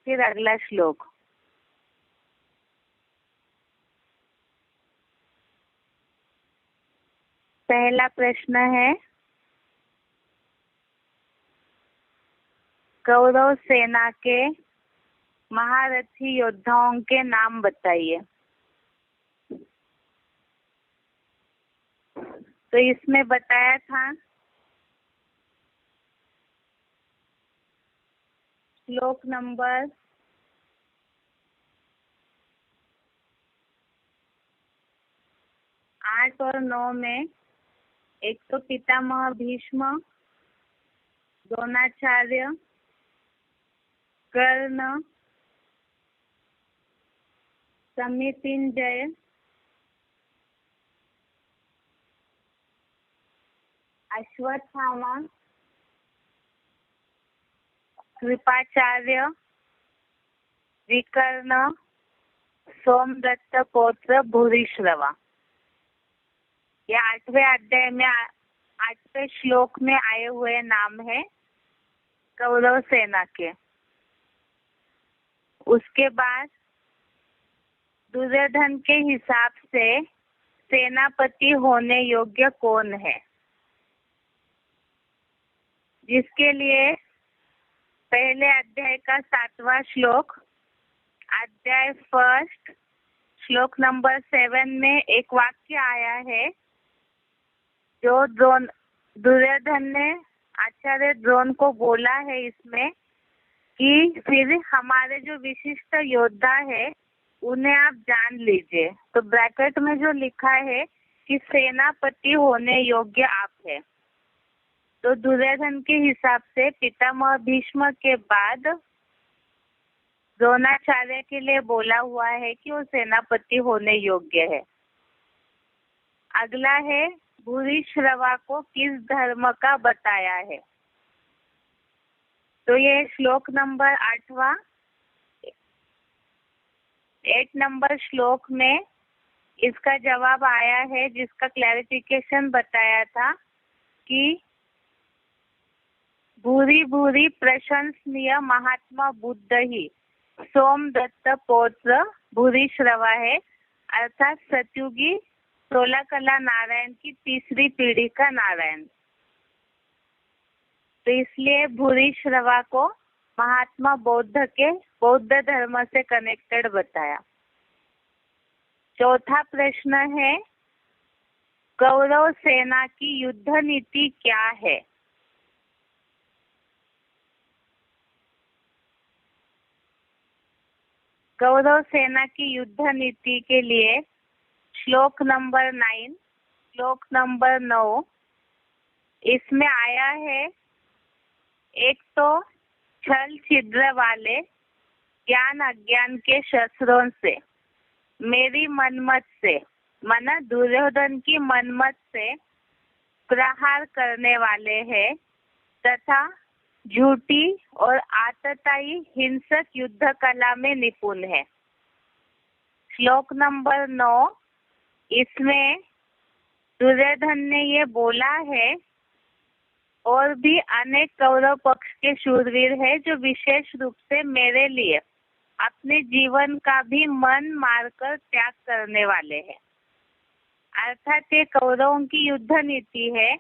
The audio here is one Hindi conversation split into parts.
फिर अगला श्लोक। पहला प्रश्न है, कौरव सेना के महारथी योद्धाओं के नाम बताइए। तो इसमें बताया था श्लोक नंबर 8 और 9 में एक तो पितामह भीष्म, द्रोणाचार्य, कर्ण, समितिंजय, अश्वत्थामा, कृपाचार्य, विकर्ण, सोमदत्त पौत्र भूरिश्रवा। ये 8वें अध्याय में 8वें श्लोक में आए हुए नाम है कौरव सेना के। उसके बाद दुर्योधन के हिसाब से सेनापति होने योग्य कौन है, जिसके लिए पहले अध्याय का 7वां श्लोक, अध्याय 1 श्लोक नंबर 7 में एक वाक्य आया है जो दुर्योधन ने आचार्य द्रोण को बोला है इसमें कि फिर हमारे जो विशिष्ट योद्धा है उन्हें आप जान लीजिए। तो ब्रैकेट में जो लिखा है कि सेनापति होने योग्य आप है। तो दुर्योधन के हिसाब से पितामह भीष्म के बाद द्रोणाचार्य के लिए बोला हुआ है कि वो सेनापति होने योग्य है। अगला है, भूरिश्रवा को किस धर्म का बताया है। तो ये श्लोक नंबर 8वां 8 नंबर श्लोक में इसका जवाब आया है, जिसका क्लैरिफिकेशन बताया था कि भूरी भूरी प्रशंसनीय महात्मा बुद्ध ही सोमदत्त पौत्र भूरिश्रवा है, अर्थात सतयुगी 16 कला नारायण की तीसरी पीढ़ी का नारायण। तो इसलिए भूरिश्रवा को महात्मा बौद्ध धर्म से कनेक्टेड बताया। चौथा प्रश्न है, कौरव सेना की युद्ध नीति क्या है। कौरव सेना की युद्ध नीति के लिए श्लोक नंबर 9, श्लोक नंबर 9 इसमें आया है, एक तो छल छिद्र वाले ज्ञान अज्ञान के शस्त्रों से मेरी मनमत से, माना दुर्योधन की मनमत से प्रहार करने वाले हैं तथा झूठी और आतताई हिंसक युद्ध कला में निपुण है। श्लोक नंबर 9 इसमें दुर्योधन ने ये बोला है, और भी अनेक कौरव पक्ष के शूरवीर है जो विशेष रूप से मेरे लिए अपने जीवन का भी मन मारकर त्याग करने वाले हैं। अर्थात ये कौरवों की युद्ध नीति है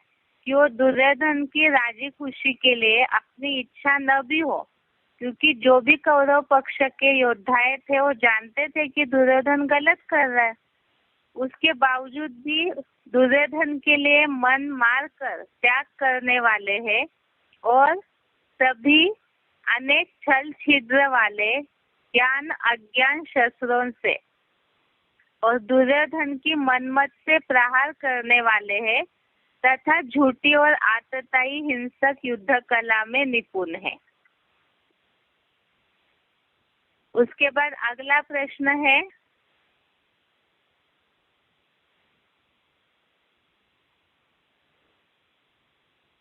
कि वो दुर्योधन की राजी खुशी के लिए अपनी इच्छा न भी हो, क्योंकि जो भी कौरव पक्ष के योद्धाएं थे वो जानते थे कि दुर्योधन गलत कर रहा है, उसके बावजूद भी दुर्योधन के लिए मन मार कर त्याग करने वाले हैं और सभी अनेक छल छिद्र वाले ज्ञान अज्ञान शस्त्रों से और दुर्योधन की मनमत से प्रहार करने वाले हैं तथा झूठी और आतताई हिंसक युद्ध कला में निपुण है। उसके बाद अगला प्रश्न है,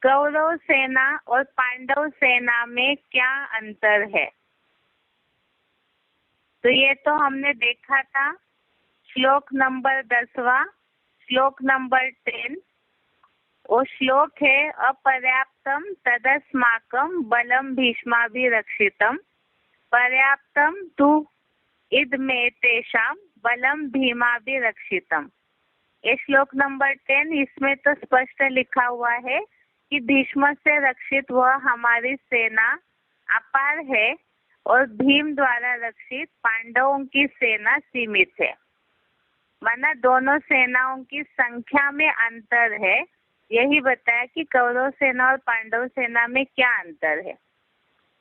कौरव सेना और पांडव सेना में क्या अंतर है। तो ये तो हमने देखा था श्लोक नंबर 10वां, श्लोक नंबर 10। वो श्लोक है, अपर्याप्तम तदस्माकं बलम भीष्माभिरक्षितम पर्याप्तम तु इद में तेषाम बलम भीमाभिरक्षितम। ये श्लोक नंबर 10, इसमें तो स्पष्ट लिखा हुआ है कि भीष्म से रक्षित वह हमारी सेना अपार है और भीम द्वारा रक्षित पांडवों की सेना सीमित है। माना दोनों सेनाओं की संख्या में अंतर है। यही बताया कि कौरव सेना और पांडव सेना में क्या अंतर है,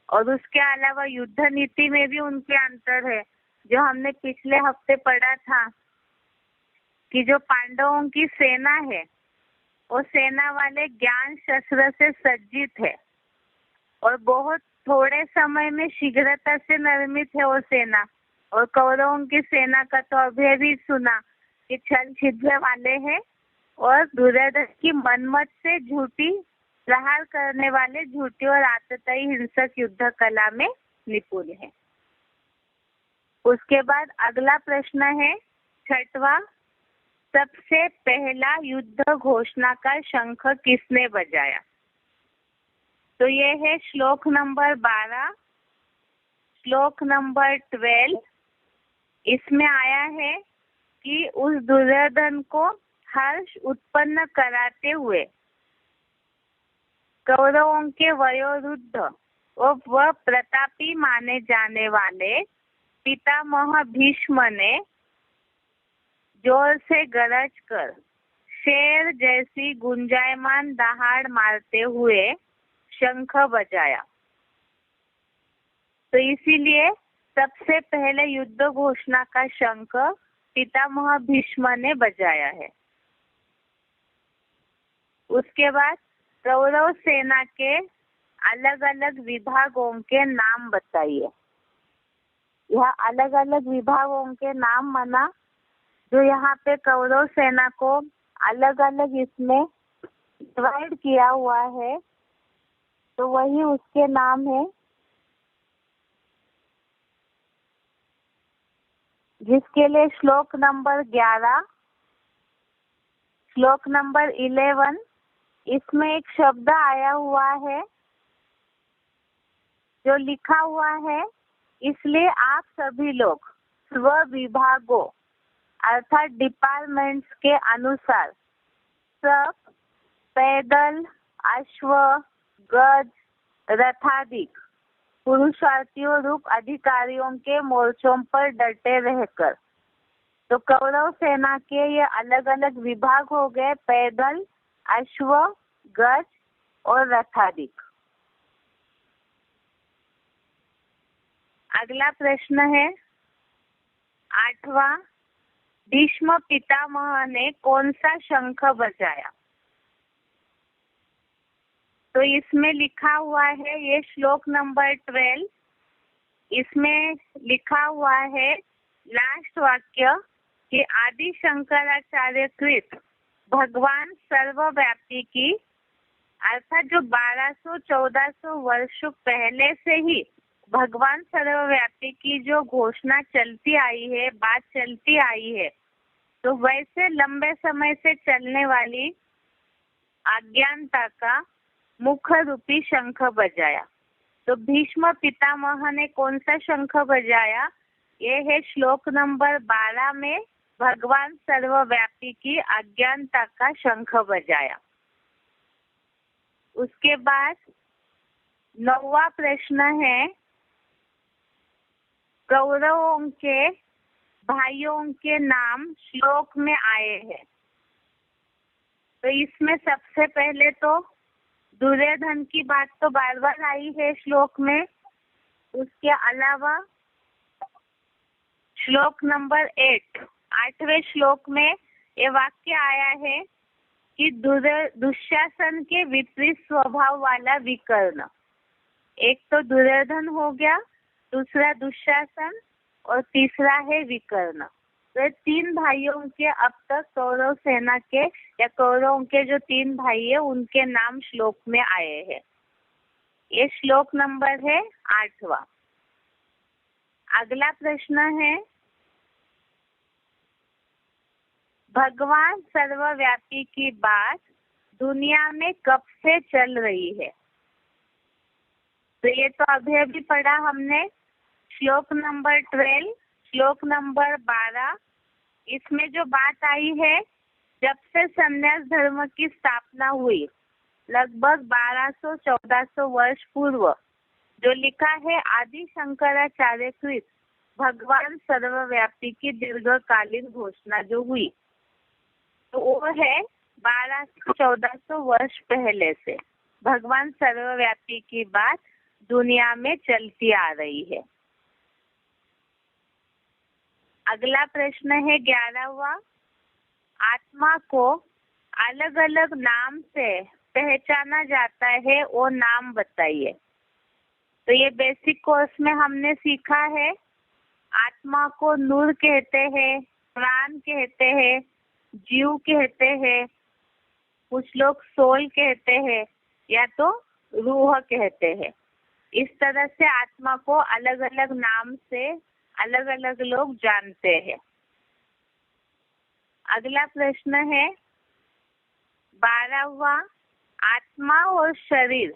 और उसके अलावा युद्ध नीति में भी उनके अंतर है, जो हमने पिछले हफ्ते पढ़ा था कि जो पांडवों की सेना है वो सेना वाले ज्ञान शस्त्र से सज्जित है और बहुत थोड़े समय में शीघ्रता से निर्मित है वो सेना। और कौरवों की सेना का तो अभी भी सुना कि छल छिद्र वाले हैं और दुर्योधन की मनमत से झूठी प्रहार करने वाले झूठी और आतताई हिंसक युद्ध कला में निपुण है। उसके बाद अगला प्रश्न है 6वां, सबसे पहला युद्ध घोषणा का शंख किसने बजाया? तो ये है श्लोक नंबर 12, श्लोक नंबर 12। इसमें आया है कि उस दुर्योधन को हर्ष उत्पन्न कराते हुए कौरवों के वयोवृद्ध व प्रतापी माने जाने वाले पितामह भीष्म ने जोर से गरज कर शेर जैसी गुंजायमान दहाड़ मारते हुए शंख बजाया। तो इसीलिए सबसे पहले युद्ध घोषणा का शंख पितामह भीष्म ने बजाया है। उसके बाद कौरव सेना के अलग अलग विभागों के नाम बताइए। यह अलग अलग विभागों के नाम माना जो यहाँ पे कौरव सेना को अलग अलग इसमें डिवाइड किया हुआ है, तो वही उसके नाम है, जिसके लिए श्लोक नंबर 11, श्लोक नंबर 11, इसमें एक शब्द आया हुआ है जो लिखा हुआ है, इसलिए आप सभी लोग स्व विभागों अर्थात डिपार्टमेंट्स के अनुसार सब पैदल, अश्व, गज, रथाधिक पुरुषार्थियों रूप अधिकारियों के मोर्चों पर डटे रहकर। तो कौरव सेना के ये अलग अलग विभाग हो गए, पैदल, अश्व, गज और रथाधिक। अगला प्रश्न है 8वां, भीष्म पितामह ने कौन सा शंख बजाया? तो इसमें लिखा हुआ है, ये श्लोक नंबर 12, इसमें लिखा हुआ है लास्ट वाक्य कि आदि शंकराचार्य कृत भगवान सर्वव्यापी की, अर्थात जो 1200-1400 वर्ष पहले से ही भगवान सर्वव्यापी की जो घोषणा चलती आई है, बात चलती आई है, तो वैसे लंबे समय से चलने वाली अज्ञानता का मुख्य रूपी शंख बजाया। तो भीष्म पितामह ने कौन सा शंख बजाया? ये है श्लोक नंबर 12 में भगवान सर्वव्यापी की अज्ञानता का शंख बजाया। उसके बाद 9वां प्रश्न है, कौरवों के भाइयों के नाम श्लोक में आए हैं। तो इसमें सबसे पहले तो दुर्योधन की बात तो बार बार आई है श्लोक में। उसके अलावा श्लोक नंबर 8वें श्लोक में ये वाक्य आया है कि दुशासन के विपरीत स्वभाव वाला विकर्ण। एक तो दुर्योधन हो गया, दूसरा दुशासन और तीसरा है विकर्ण। तो 3 भाइयों के अब तक कौरव सेना के या कौरवों के जो 3 भाई है उनके नाम श्लोक में आए हैं। ये श्लोक नंबर है 8वां। अगला प्रश्न है, भगवान सर्वव्यापी की बात दुनिया में कब से चल रही है? तो ये तो अभी अभी पढ़ा हमने श्लोक नंबर 12, श्लोक नंबर 12, इसमें जो बात आई है, जब से संन्यास धर्म की स्थापना हुई लगभग 1200-1400 वर्ष पूर्व, जो लिखा है आदि शंकराचार्य कृत भगवान सर्वव्यापी की दीर्घकालीन घोषणा जो हुई, तो वो है 1200-1400 वर्ष पहले से भगवान सर्वव्यापी की बात दुनिया में चलती आ रही है। अगला प्रश्न है 11वां, आत्मा को अलग अलग नाम से पहचाना जाता है, वो नाम बताइए। तो ये बेसिक कोर्स में हमने सीखा है, आत्मा को नूर कहते हैं, प्राण कहते हैं, जीव कहते हैं, कुछ लोग सोल कहते हैं या तो रूह कहते हैं। इस तरह से आत्मा को अलग अलग नाम से अलग अलग लोग जानते हैं। अगला प्रश्न है 12वां, आत्मा और शरीर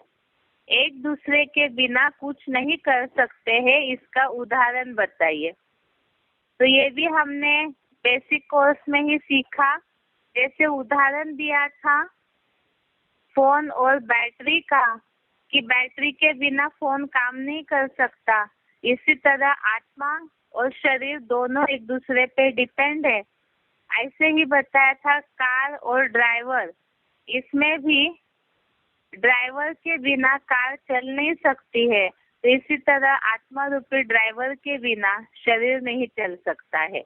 एक दूसरे के बिना कुछ नहीं कर सकते हैं, इसका उदाहरण बताइए। तो ये भी हमने बेसिक कोर्स में ही सीखा। जैसे उदाहरण दिया था फोन और बैटरी का, कि बैटरी के बिना फोन काम नहीं कर सकता, इसी तरह आत्मा और शरीर दोनों एक दूसरे पे डिपेंड है। ऐसे ही बताया था कार और ड्राइवर, इसमें भी ड्राइवर के बिना कार चल नहीं सकती है, तो इसी तरह आत्मा रूपी ड्राइवर के बिना शरीर नहीं चल सकता है।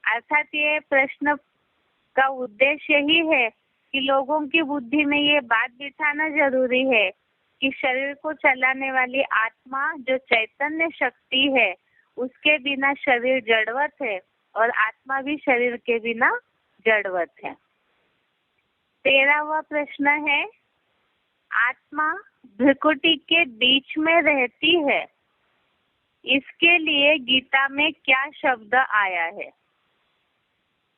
अर्थात ये प्रश्न का उद्देश्य ही है कि लोगों की बुद्धि में ये बात बिठाना जरूरी है कि शरीर को चलाने वाली आत्मा जो चैतन्य शक्ति है, उसके बिना शरीर जड़वत है और आत्मा भी शरीर के बिना जड़वत है। 13वां प्रश्न है, आत्मा भ्रिकुटी के बीच में रहती है, इसके लिए गीता में क्या शब्द आया है?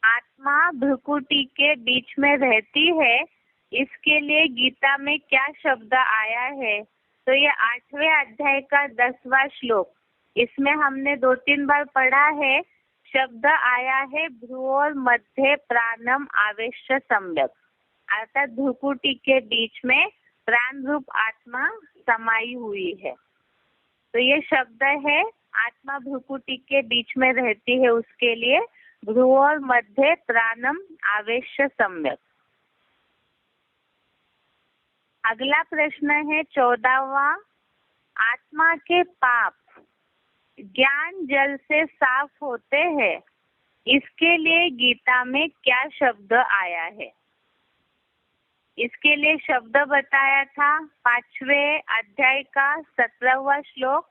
आत्मा भ्रिकुटी के बीच में रहती है, इसके लिए गीता में क्या शब्द आया है? तो ये 8वें अध्याय का 10वां श्लोक, इसमें हमने 2-3 बार पढ़ा है। शब्द आया है भ्रुवोर मध्य प्राणम आवेश्य सम्यक, अर्थात भ्रिकुटी के बीच में प्राण रूप आत्मा समाई हुई है। तो ये शब्द है आत्मा भ्रिकुटी के बीच में रहती है, उसके लिए भ्रुवोर मध्य प्राणम आवेश्य सम्यक। अगला प्रश्न है 14वां, आत्मा के पाप ज्ञान जल से साफ होते हैं, इसके लिए गीता में क्या शब्द आया है? इसके लिए शब्द बताया था 5वें अध्याय का 17वां श्लोक,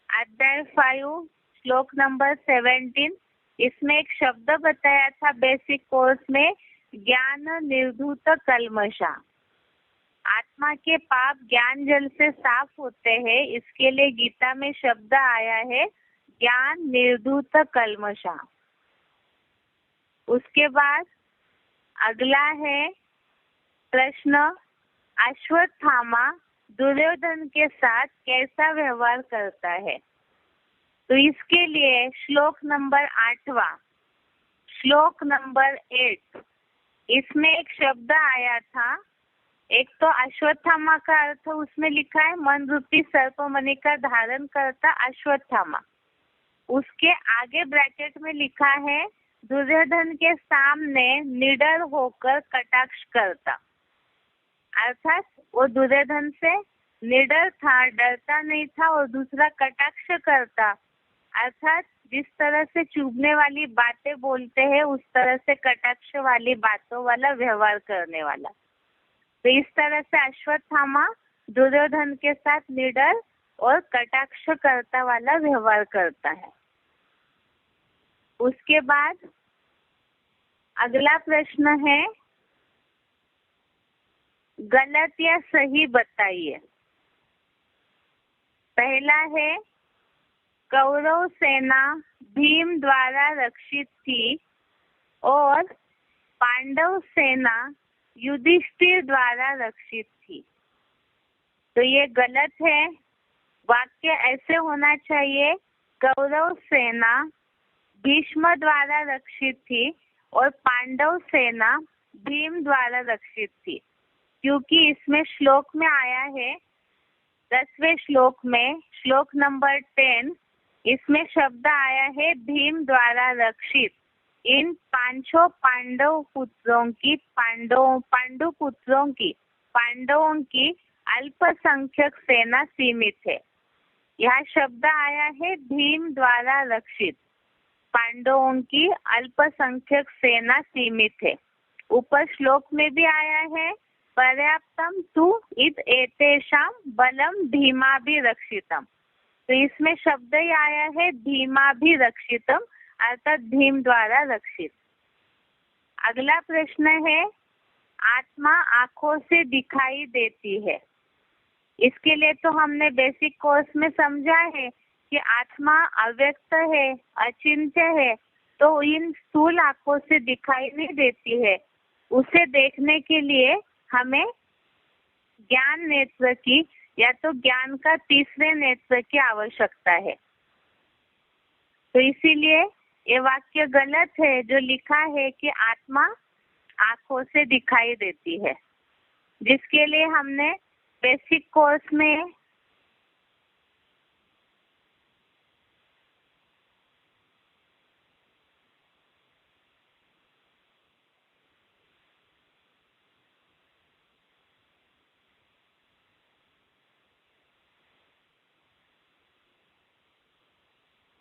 अध्याय 5 श्लोक नंबर 17। इसमें एक शब्द बताया था बेसिक कोर्स में, ज्ञान निर्धूत कल्मषा। आत्मा के पाप ज्ञान जल से साफ होते हैं, इसके लिए गीता में शब्द आया है ज्ञान निर्धूत कल्मषा। उसके बाद अगला है प्रश्न, अश्वत्थामा दुर्योधन के साथ कैसा व्यवहार करता है? तो इसके लिए श्लोक नंबर 8वां, श्लोक नंबर 8, इसमें एक शब्द आया था। एक तो अश्वत्थामा का अर्थ उसमें लिखा है मन रूपी सर्पमणि का धारण करता अश्वत्थामा। उसके आगे ब्रैकेट में लिखा है दुर्योधन के सामने निडर होकर कटाक्ष करता, अर्थात वो दुर्योधन से निडर था, डरता नहीं था, और दूसरा कटाक्ष करता, अर्थात जिस तरह से चुभने वाली बातें बोलते हैं उस तरह से कटाक्ष वाली बातों वाला व्यवहार करने वाला। तो इस तरह से अश्वत्थामा दुर्योधन के साथ निडर और कटाक्ष करता वाला व्यवहार करता है। उसके बाद अगला प्रश्न है, गलत या सही बताइए। पहला है, कौरव सेना भीम द्वारा रक्षित थी और पांडव सेना युधिष्ठिर द्वारा रक्षित थी। तो ये गलत है। वाक्य ऐसे होना चाहिए कौरव सेना भीष्म द्वारा रक्षित थी और पांडव सेना भीम द्वारा रक्षित थी, क्योंकि इसमें श्लोक में आया है 10वें श्लोक में श्लोक नंबर 10, इसमें शब्द आया है भीम द्वारा रक्षित। इन पांचों पांडवों की अल्पसंख्यक सेना सीमित है। यह शब्द आया है भीम द्वारा रक्षित, पांडवों की अल्पसंख्यक सेना सीमित है। ऊपर श्लोक में भी आया है पर्याप्तम तु इत एतेषां बलम भीमाभिरक्षितम। तो इसमें शब्द ही आया है भीमाभिरक्षितम, अर्थात भीम द्वारा रक्षित। अगला प्रश्न है, आत्मा आंखों से दिखाई देती है। इसके लिए तो हमने बेसिक कोर्स में समझा है कि आत्मा अव्यक्त है, अचिंत्य है, तो इन स्थूल आंखों से दिखाई नहीं देती है। उसे देखने के लिए हमें ज्ञान नेत्र की या तो ज्ञान का तीसरे नेत्र की आवश्यकता है। तो इसीलिए ये वाक्य गलत है जो लिखा है कि आत्मा आंखों से दिखाई देती है, जिसके लिए हमने बेसिक कोर्स में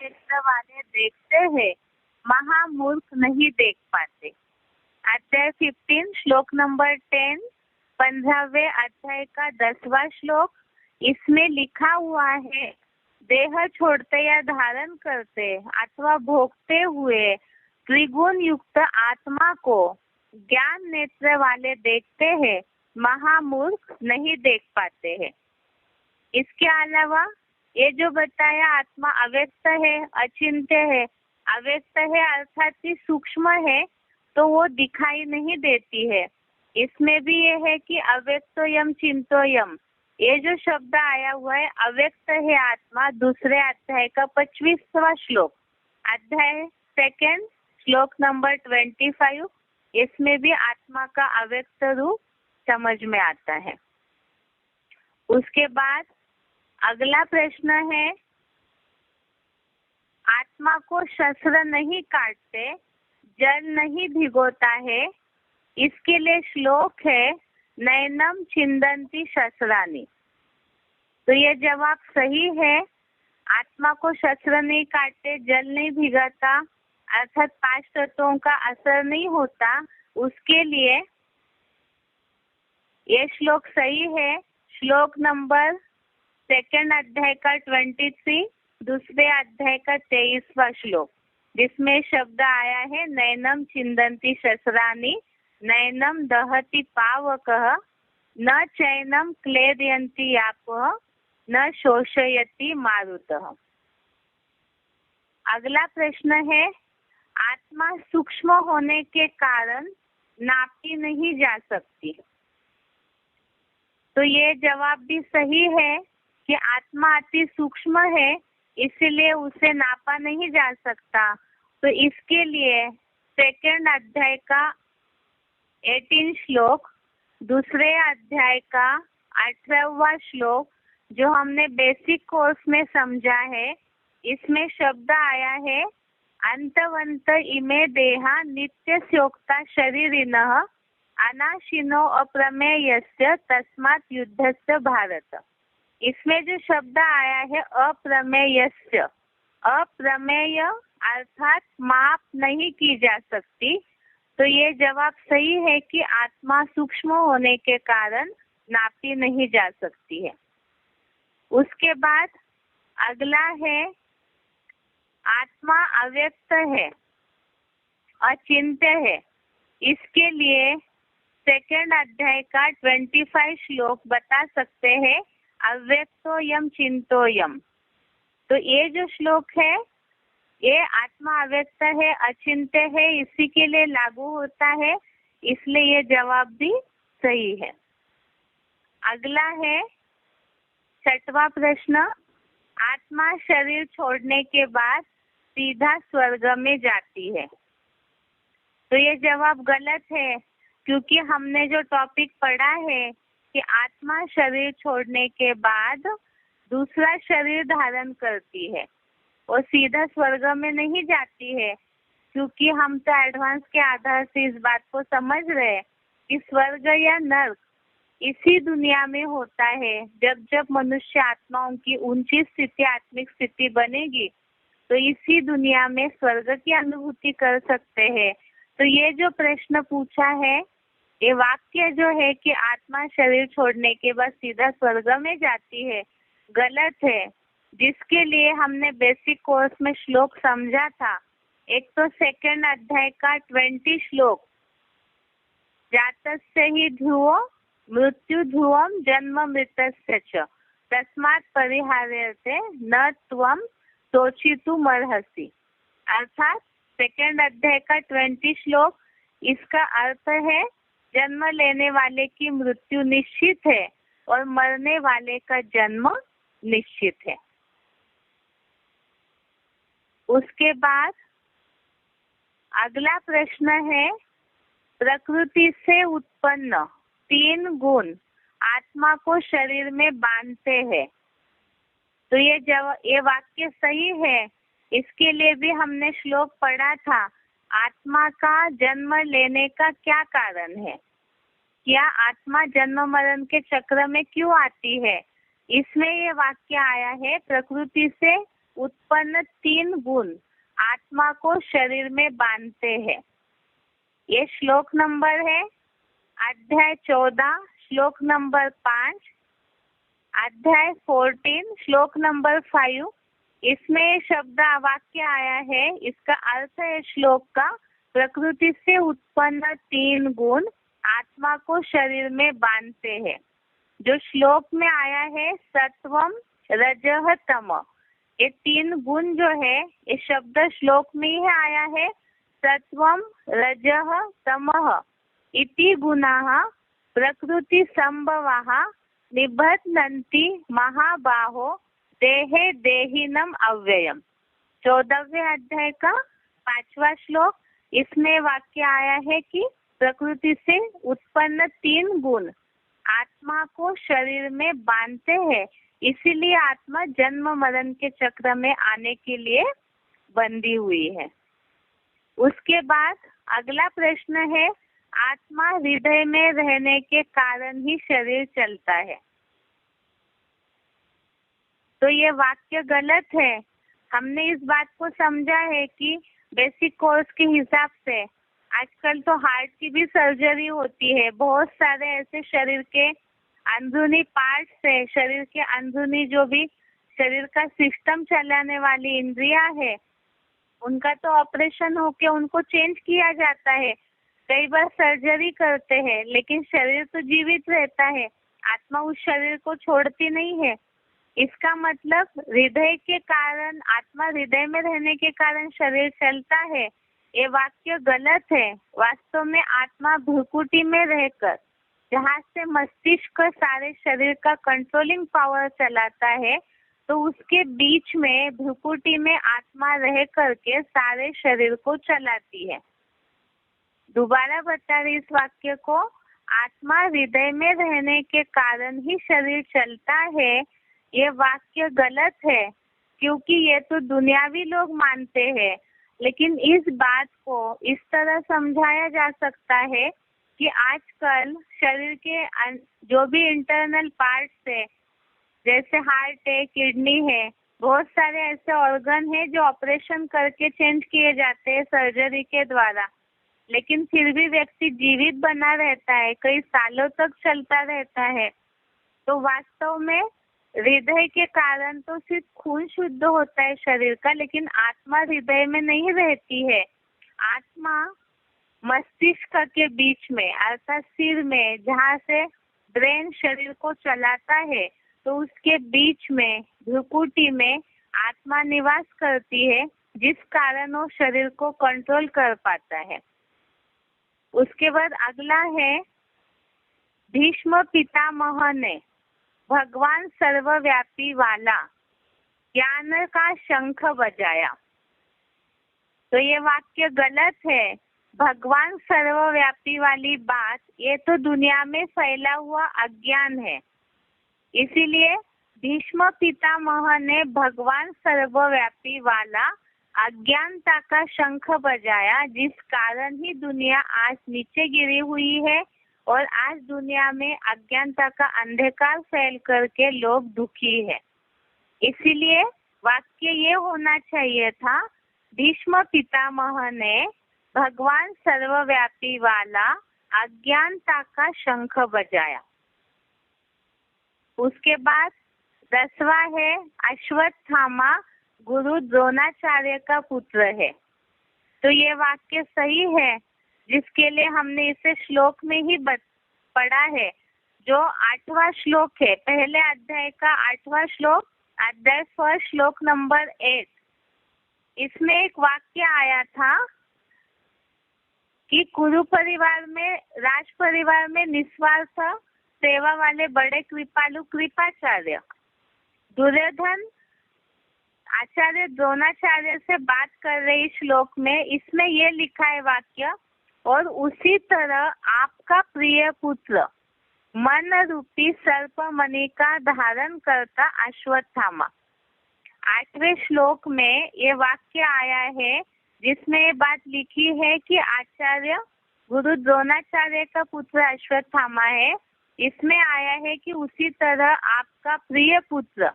नेत्र वाले देखते हैं, महामूर्ख नहीं देख पाते। अध्याय 15 श्लोक नंबर 10, 15वें अध्याय का 10वां श्लोक। इसमें लिखा हुआ है, देह छोड़ते या धारण करते अथवा भोगते हुए त्रिगुण युक्त आत्मा को ज्ञान नेत्र वाले देखते हैं, महामूर्ख नहीं देख पाते हैं। इसके अलावा ये जो बताया आत्मा अव्यक्त है, अचिंत्य है। अव्यक्त है अर्थात ही सूक्ष्म है, तो वो दिखाई नहीं देती है। इसमें भी ये है कि अव्यक्तोयम चिंतोयम, ये जो शब्द आया हुआ है अव्यक्त है आत्मा, दूसरे अध्याय का 25वां श्लोक, अध्याय 2 श्लोक नंबर 25, इसमें भी आत्मा का अव्यक्त रूप समझ में आता है। उसके बाद अगला प्रश्न है, आत्मा को शस्त्र नहीं काटते, जल नहीं भिगोता है। इसके लिए श्लोक है नैनम छिंदंती शस्त्रानि। तो ये जवाब सही है। आत्मा को शस्त्र नहीं काटते, जल नहीं भिगाता, अर्थात 5 तत्वों का असर नहीं होता, उसके लिए ये श्लोक सही है। श्लोक नंबर 2 अध्याय का 23, दूसरे अध्याय का 23वां श्लोक, जिसमें शब्द आया है नैनम छिंदंती शस्त्रानि, नैनम दहति पावकः, न चैनम क्लेदयन्ति यापः, न शोषयति मारुतः। अगला प्रश्न है, आत्मा सूक्ष्म होने के कारण नापी नहीं जा सकती। तो ये जवाब भी सही है कि आत्मा अति सूक्ष्म है, इसलिए उसे नापा नहीं जा सकता। तो इसके लिए 2 अध्याय का 18 श्लोक, दूसरे अध्याय का 18वां श्लोक जो हमने बेसिक कोर्स में समझा है, इसमें शब्द आया है अंतवंत इमे देहा नित्यस्योक्ता शरीरिणः अनाशिनो अप्रमेयस्य तस्मात् युद्धस्य भारत। इसमें जो शब्द आया है अप्रमेयस्य, अप्रमेय अर्थात माप नहीं की जा सकती। तो ये जवाब सही है कि आत्मा सूक्ष्म होने के कारण नापी नहीं जा सकती है। उसके बाद अगला है, आत्मा अव्यक्त है, अचिंत्य है। इसके लिए 2 अध्याय का 25 श्लोक बता सकते हैं, अव्यक्तोयम चिंतोयम। तो ये जो श्लोक है ये आत्मा अव्यक्त है, अचिंत्य है, इसी के लिए लागू होता है, इसलिए ये जवाब भी सही है। अगला है 6वां प्रश्न, आत्मा शरीर छोड़ने के बाद सीधा स्वर्ग में जाती है। तो ये जवाब गलत है, क्योंकि हमने जो टॉपिक पढ़ा है कि आत्मा शरीर छोड़ने के बाद दूसरा शरीर धारण करती है और सीधा स्वर्ग में नहीं जाती है, क्योंकि हम तो एडवांस के आधार से इस बात को समझ रहे हैं कि स्वर्ग या नर्क इसी दुनिया में होता है। जब जब मनुष्य आत्माओं की ऊंची स्थिति, आत्मिक स्थिति बनेगी, तो इसी दुनिया में स्वर्ग की अनुभूति कर सकते हैं। तो ये जो प्रश्न पूछा है, ये वाक्य जो है कि आत्मा शरीर छोड़ने के बाद सीधा स्वर्ग में जाती है, गलत है। जिसके लिए हमने बेसिक कोर्स में श्लोक समझा था, एक तो सेकंड अध्याय का 20 श्लोक, जातस्य ही ध्रुवो मृत्यु ध्रुवम जन्म मृतस्य च तस्मात् परिहार्यते न त्वं शोचितुमर्हसि। अर्थात सेकंड अध्याय का 20 श्लोक, इसका अर्थ है जन्म लेने वाले की मृत्यु निश्चित है और मरने वाले का जन्म निश्चित है। उसके बाद अगला प्रश्न है, प्रकृति से उत्पन्न 3 गुण आत्मा को शरीर में बांधते हैं। तो ये वाक्य सही है। इसके लिए भी हमने श्लोक पढ़ा था, आत्मा का जन्म लेने का क्या कारण है, क्या आत्मा जन्म मरण के चक्र में क्यों आती है। इसमें ये वाक्य आया है, प्रकृति से उत्पन्न 3 गुण आत्मा को शरीर में बांधते हैं। ये श्लोक नंबर है अध्याय 14 श्लोक नंबर 5, अध्याय 14 श्लोक नंबर 5। इसमें ये शब्द वाक्य आया है, इसका अर्थ है श्लोक का, प्रकृति से उत्पन्न 3 गुण आत्मा को शरीर में बांधते हैं। जो श्लोक में आया है सत्वम रजह तम, ये 3 गुण जो है, ये शब्द श्लोक में ही आया है, सत्वम रजह तमः इति गुणाः प्रकृति संभवाः निबध्नन्ति महाबाहो देहे देहिनम अव्ययम। 14वें अध्याय का 5वां श्लोक, इसमें वाक्य आया है कि प्रकृति से उत्पन्न 3 गुण आत्मा को शरीर में बांधते हैं, इसीलिए आत्मा जन्म मरण के चक्र में आने के लिए बंधी हुई है। उसके बाद अगला प्रश्न है, आत्मा हृदय में रहने के कारण ही शरीर चलता है। तो ये वाक्य गलत है। हमने इस बात को समझा है कि बेसिक कोर्स के हिसाब से आजकल तो हार्ट की भी सर्जरी होती है। बहुत सारे ऐसे शरीर के अंदरूनी पार्ट्स है, शरीर के अंदरूनी जो भी शरीर का सिस्टम चलाने वाली इंद्रियां है, उनका तो ऑपरेशन होके उनको चेंज किया जाता है। कई बार सर्जरी करते हैं, लेकिन शरीर तो जीवित रहता है, आत्मा उस शरीर को छोड़ती नहीं है। इसका मतलब हृदय के कारण, आत्मा हृदय में रहने के कारण शरीर चलता है, ये वाक्य गलत है। वास्तव में आत्मा भ्रुकुटी में रहकर, जहाँ से मस्तिष्क सारे शरीर का कंट्रोलिंग पावर चलाता है, तो उसके बीच में भ्रुकुटी में आत्मा रह करके सारे शरीर को चलाती है। दोबारा बता रही इस वाक्य को, आत्मा हृदय में रहने के कारण ही शरीर चलता है, ये वाक्य गलत है, क्योंकि ये तो दुनियावी लोग मानते हैं। लेकिन इस बात को इस तरह समझाया जा सकता है कि आजकल शरीर के जो भी इंटरनल पार्ट्स है, जैसे हार्ट है, किडनी है, बहुत सारे ऐसे ऑर्गन है जो ऑपरेशन करके चेंज किए जाते हैं सर्जरी के द्वारा, लेकिन फिर भी व्यक्ति जीवित बना रहता है, कई सालों तक चलता रहता है। तो वास्तव में हृदय के कारण तो सिर्फ खून शुद्ध होता है शरीर का, लेकिन आत्मा हृदय में नहीं रहती है। आत्मा मस्तिष्क के बीच में, अर्थात सिर में, जहाँ से ब्रेन शरीर को चलाता है, तो उसके बीच में भ्रुकुटी में आत्मा निवास करती है, जिस कारण वो शरीर को कंट्रोल कर पाता है। उसके बाद अगला है, भीष्म पितामह ने भगवान सर्वव्यापी वाला ज्ञान का शंख बजाया। तो ये वाक्य गलत है। भगवान सर्वव्यापी वाली बात ये तो दुनिया में फैला हुआ अज्ञान है। इसीलिए भीष्म पितामह ने भगवान सर्वव्यापी वाला अज्ञानता का शंख बजाया, जिस कारण ही दुनिया आज नीचे गिरी हुई है और आज दुनिया में अज्ञानता का अंधकार फैल करके लोग दुखी है। इसीलिए वाक्य ये होना चाहिए था, भीष्म पितामह ने भगवान सर्वव्यापी वाला अज्ञानता का शंख बजाया। उसके बाद 10वां है, अश्वत्थामा गुरु द्रोणाचार्य का पुत्र है। तो ये वाक्य सही है, जिसके लिए हमने इसे श्लोक में ही पढ़ा है, जो 8वां श्लोक है, पहले अध्याय का 8वां श्लोक, अध्याय 1 श्लोक नंबर 8। इसमें एक वाक्य आया था कि कुरु परिवार में, राज परिवार में निस्वार्थ सेवा वाले बड़े कृपालु कृपाचार्य दुर्योधन आचार्य द्रोणाचार्य से बात कर रहे इस श्लोक में, इसमें ये लिखा है वाक्य, और उसी तरह आपका प्रिय पुत्र मन रूपी सर्प मणि का धारण करता अश्वत्थामा। 8वें श्लोक में ये वाक्य आया है, जिसमें ये बात लिखी है कि आचार्य गुरु द्रोणाचार्य का पुत्र अश्वत्थामा है। इसमें आया है कि उसी तरह आपका प्रिय पुत्र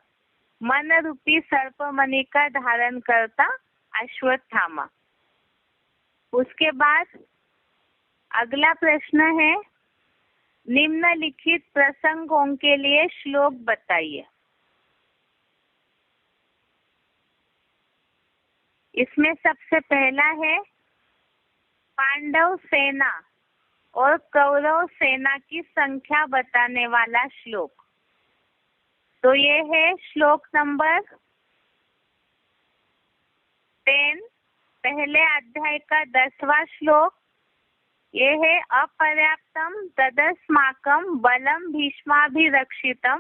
मन रूपी सर्प मणि का धारण करता अश्वत्थामा। उसके बाद अगला प्रश्न है, निम्नलिखित प्रसंगों के लिए श्लोक बताइए। इसमें सबसे पहला है पांडव सेना और कौरव सेना की संख्या बताने वाला श्लोक। तो ये है श्लोक नंबर 10, पहले अध्याय का 10वां श्लोक। ये है अपर्याप्तम तदस्माकं बलम भीष्माभिरक्षितम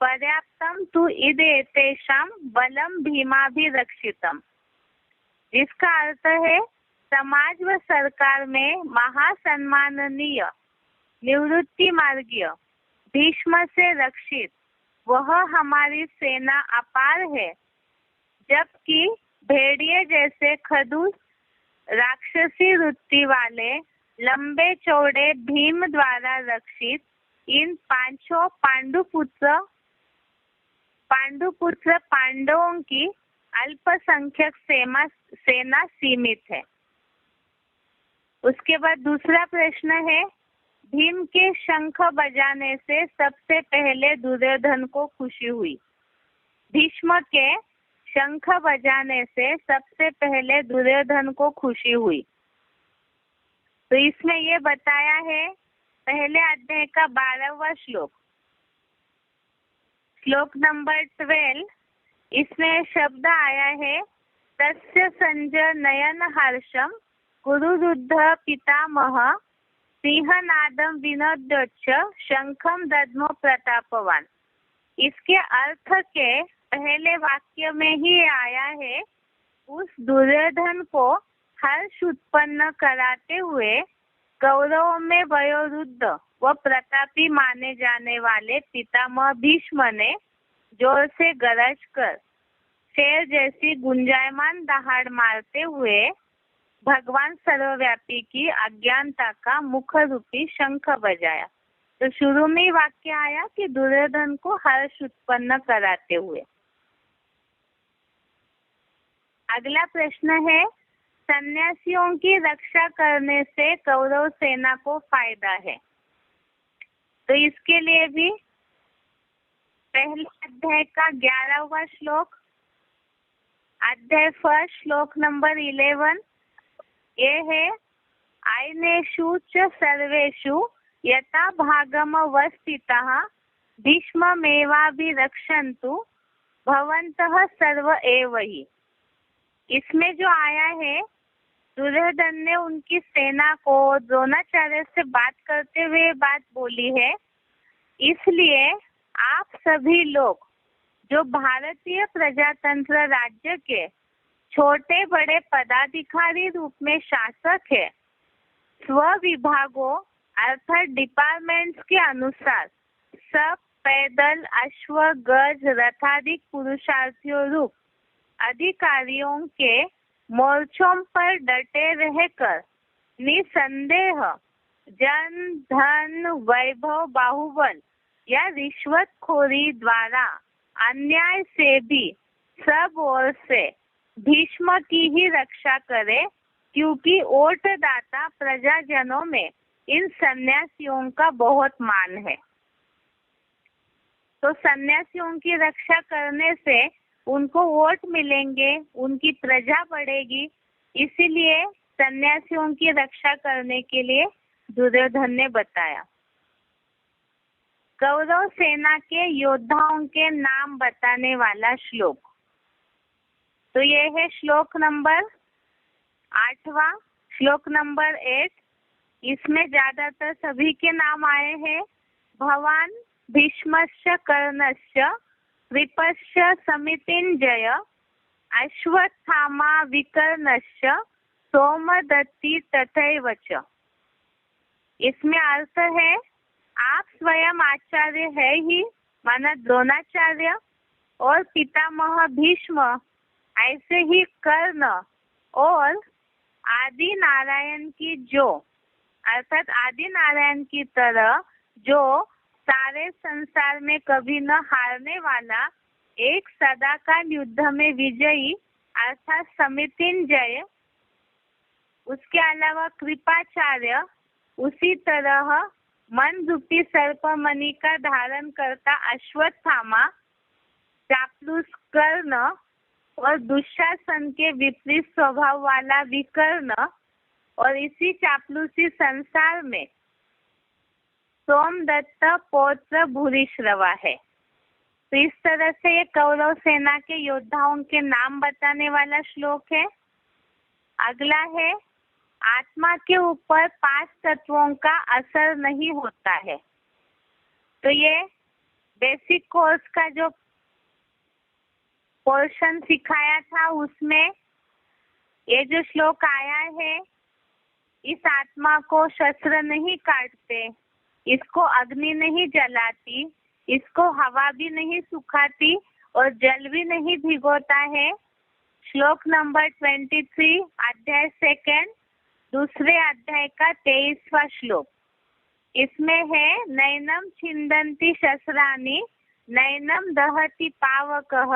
पर्याप्तम तु इदेतेषां बलम भीमाभिरक्षितम। जिसका अर्थ है, समाज व सरकार में महासम्माननीय निवृत्ति मार्गीय भीष्म से रक्षित वह हमारी सेना अपार है, जबकि भेड़िए जैसे खदूस राक्षसी वृत्ति वाले लंबे चौड़े भीम द्वारा रक्षित इन 5 पांडुपुत्र पांडवों की अल्पसंख्यक सेना सीमित है। उसके बाद दूसरा प्रश्न है, भीम के शंख बजाने से सबसे पहले दुर्योधन को खुशी हुई। भीष्म के शंख बजाने से सबसे पहले दुर्योधन को खुशी हुई। तो इसमें ये बताया है, पहले अध्याय का 12वां श्लोक, श्लोक नंबर 12। इसमें शब्द आया है, तस्य संजय नयन हर्षम गुरुरुद्ध पितामह सिंहनादम विनोद्योच्च शंखम दद्मो प्रतापवान। इसके अर्थ के पहले वाक्य में ही आया है, उस दुर्योधन को हर्ष उत्पन्न कराते हुए कौरवों में वयोवृद्ध व प्रतापी माने जाने वाले पितामह भीष्म ने जोर से गरज कर शेर जैसी गुंजायमान दहाड़ मारते हुए भगवान सर्वव्यापी की अज्ञानता का मुख रूपी शंख बजाया। तो शुरू में ही वाक्य आया कि दुर्योधन को हर्ष उत्पन्न कराते हुए। अगला प्रश्न है, सन्यासियों की रक्षा करने से कौरव सेना को फायदा है। तो इसके लिए भी पहले अध्याय का 11वां श्लोक, अध्याय 1 श्लोक नंबर 11। ये है, आयनेषु च सर्वेषु यथा भागमवस्थितः भीष्ममेवाभिरक्षन्तु भवन्तः सर्व एव हि। इसमें जो आया है, दुर्योधन ने उनकी सेना को द्रोणाचार्य से बात करते हुए बात बोली है, इसलिए आप सभी लोग जो भारतीय प्रजातंत्र राज्य के छोटे बड़े पदाधिकारी रूप में शासक है, स्व विभागों अर्थात डिपार्टमेंट्स के अनुसार सब पैदल अश्व गज रथाधिक पुरुषार्थियों रूप अधिकारियों के मोर्चों पर डटे रहकर निसंदेह जन धन वैभव बाहुबल या रिश्वतखोरी द्वारा अन्याय से भी सब ओर से भीष्म की ही रक्षा करे, क्योंकि वोटदाता प्रजाजनों में इन सन्यासियों का बहुत मान है। तो सन्यासियों की रक्षा करने से उनको वोट मिलेंगे, उनकी प्रजा बढ़ेगी, इसीलिए सन्यासियों की रक्षा करने के लिए दुर्योधन ने बताया। कौरव सेना के योद्धाओं के नाम बताने वाला श्लोक। तो ये है श्लोक नंबर 8वां, श्लोक नंबर 8। इसमें ज्यादातर सभी के नाम आए हैं। भवान भीष्मस्य कर्णस्य कृपस्य समितिंजय अश्वत्थामा विकर्णस्य सोमदत्ति तथैव च। इसमें अर्थ है आप स्वयं आचार्य है ही, माना द्रोणाचार्य, और पितामह भीष्म, ऐसे ही कर्ण और आदि नारायण की जो अर्थात आदि नारायण की तरह जो सारे संसार में कभी न हारने वाला एक सदाकाल युद्ध में विजयी अर्थात समितिंजय, उसके अलावा कृपाचार्य, उसी तरह मन रूपी सर्पमणि का धारण करता अश्वत्थामा, चापलूस कर्ण और दुशासन के विपरीत स्वभाव वाला विकर्ण, और इसी चापलूसी संसार में सोमदत्त पौत्र भूरिश्रवा है। तो इस तरह से ये कौरव सेना के योद्धाओं के नाम बताने वाला श्लोक है। अगला है आत्मा के ऊपर 5 तत्वों का असर नहीं होता है। तो ये बेसिक कोर्स का जो पोर्शन सिखाया था उसमें ये जो श्लोक आया है, इस आत्मा को शस्त्र नहीं काटते, इसको अग्नि नहीं जलाती, इसको हवा भी नहीं सुखाती और जल भी नहीं भिगोता है। श्लोक नंबर 23 अध्याय 2 दूसरे अध्याय का 23वां श्लोक। इसमें है नैनम छिंदन्ति शस्त्राणि नैनम दहति पावकः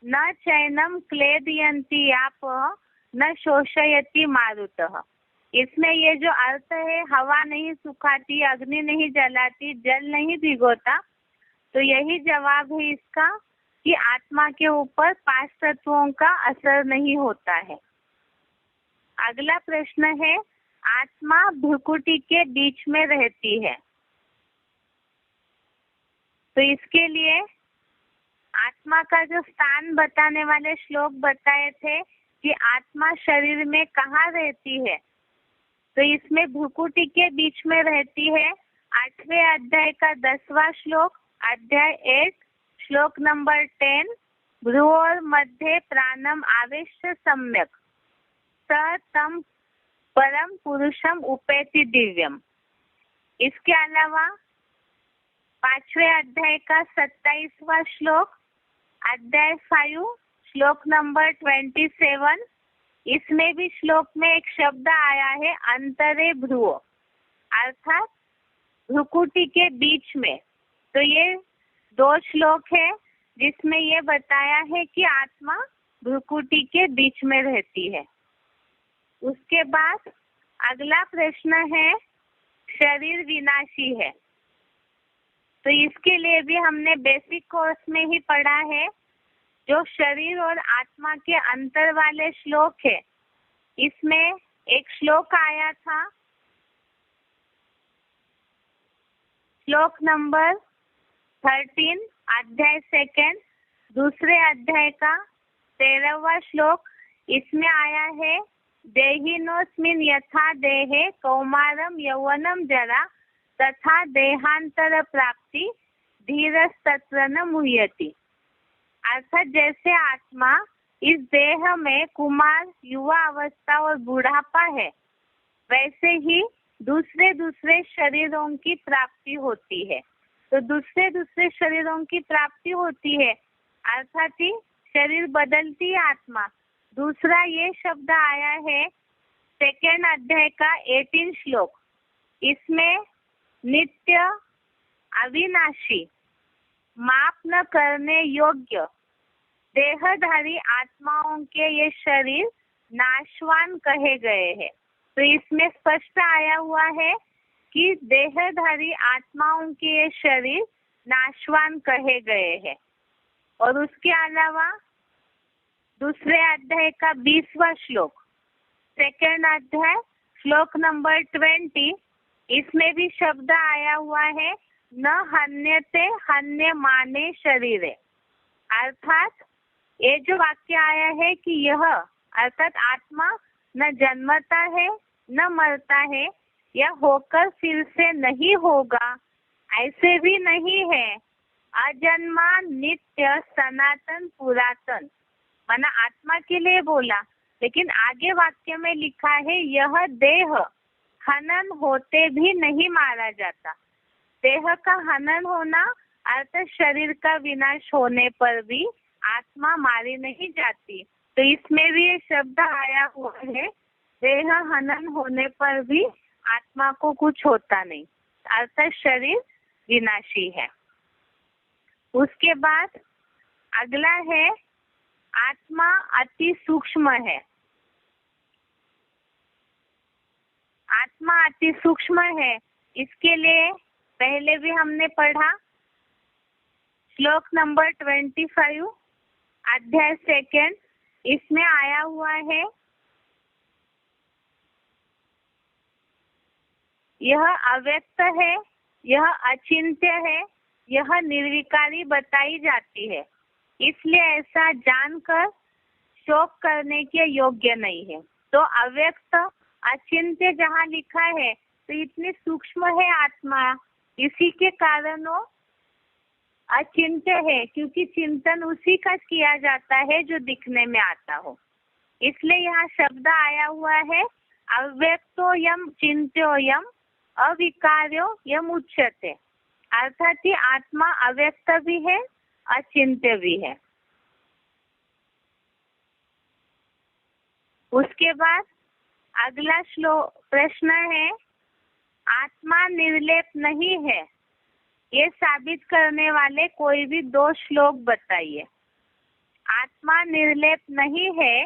न चैनम क्लेदयन्ति आपः न शोषयति मारुतः। इसमें ये जो अर्थ है हवा नहीं सुखाती, अग्नि नहीं जलाती, जल नहीं भिगोता, तो यही जवाब है इसका कि आत्मा के ऊपर 5 तत्वों का असर नहीं होता है। अगला प्रश्न है आत्मा भ्रुकुटी के बीच में रहती है। तो इसके लिए आत्मा का जो स्थान बताने वाले श्लोक बताए थे कि आत्मा शरीर में कहाँ रहती है, तो इसमें भ्रुकुटी के बीच में रहती है। 8वें अध्याय का 10वां श्लोक, अध्याय 8 श्लोक नंबर 10 भ्रुवोर मध्ये प्राणम आवेश्य सम्यक स तम परम पुरुषम उपेति दिव्यम। इसके अलावा 5वें अध्याय का 27वां श्लोक, अध्याय 5 श्लोक नंबर 27, इसमें भी श्लोक में एक शब्द आया है अंतरे भ्रुवो, अर्थात भ्रुकुटी के बीच में। तो ये 2 श्लोक है जिसमें ये बताया है कि आत्मा भ्रुकुटी के बीच में रहती है। उसके बाद अगला प्रश्न है शरीर विनाशी है। तो इसके लिए भी हमने बेसिक कोर्स में ही पढ़ा है। जो शरीर और आत्मा के अंतर वाले श्लोक है, इसमें एक श्लोक आया था श्लोक नंबर 13 अध्याय 2 दूसरे अध्याय का 13वां श्लोक। इसमें आया है देहिनोस्मिन् यथा देहे कौमारम यौवनम जरा तथा देहांतर प्राप्ति धीरस्तत्र न मुह्यति। अर्थात जैसे आत्मा इस देह में कुमार, युवा अवस्था और बुढ़ापा है, वैसे ही दूसरे दूसरे शरीरों की प्राप्ति होती है। तो दूसरे दूसरे शरीरों की प्राप्ति होती है अर्थात ही शरीर बदलती है आत्मा। दूसरा ये शब्द आया है सेकेंड अध्याय का 18 श्लोक। इसमें नित्य, अविनाशी, माप न करने योग्य देहधारी आत्माओं के ये शरीर नाशवान कहे गए हैं। तो इसमें स्पष्ट आया हुआ है कि देहधारी आत्माओं के ये शरीर नाशवान कहे गए हैं। और उसके अलावा दूसरे अध्याय का 20वां श्लोक, सेकेंड अध्याय श्लोक नंबर 20, इसमें भी शब्द आया हुआ है न हन्यते हन्य माने शरीरे। अर्थात ये जो वाक्य आया है कि यह अर्थात आत्मा न जन्मता है न मरता है, यह होकर फिर से नहीं होगा, ऐसे भी नहीं है, अजन्मा नित्य सनातन पुरातन। माना आत्मा के लिए बोला, लेकिन आगे वाक्य में लिखा है यह देह हनन होते भी नहीं मारा जाता। देह का हनन होना अर्थात शरीर का विनाश होने पर भी आत्मा मारी नहीं जाती। तो इसमें भी ये शब्द आया हुआ है देह हनन होने पर भी आत्मा को कुछ होता नहीं, अर्थात शरीर विनाशी है। उसके बाद अगला है आत्मा अति सूक्ष्म है। आत्मा अति सूक्ष्म है, इसके लिए पहले भी हमने पढ़ा श्लोक नंबर 25 अध्याय सेकेंड। इसमें आया हुआ है यह अव्यक्त है, यह अचिंत्य है, यह निर्विकारी बताई जाती है, इसलिए ऐसा जानकर शोक करने के योग्य नहीं है। तो अव्यक्त अचिंत्य जहाँ लिखा है तो इतनी सूक्ष्म है आत्मा, इसी के कारण वो अचिंत्य है, क्योंकि चिंतन उसी का किया जाता है जो दिखने में आता हो। इसलिए यहाँ शब्द आया हुआ है अव्यक्तो यम चिंत्यो यम अविकार्यो यम उच्यते। अर्थात ही आत्मा अव्यक्त भी है, अचिंत्य भी है। उसके बाद अगला श्लोक प्रश्न है आत्मा निर्लेप नहीं है, ये साबित करने वाले कोई भी 2 श्लोक बताइए। आत्मा निर्लेप नहीं है,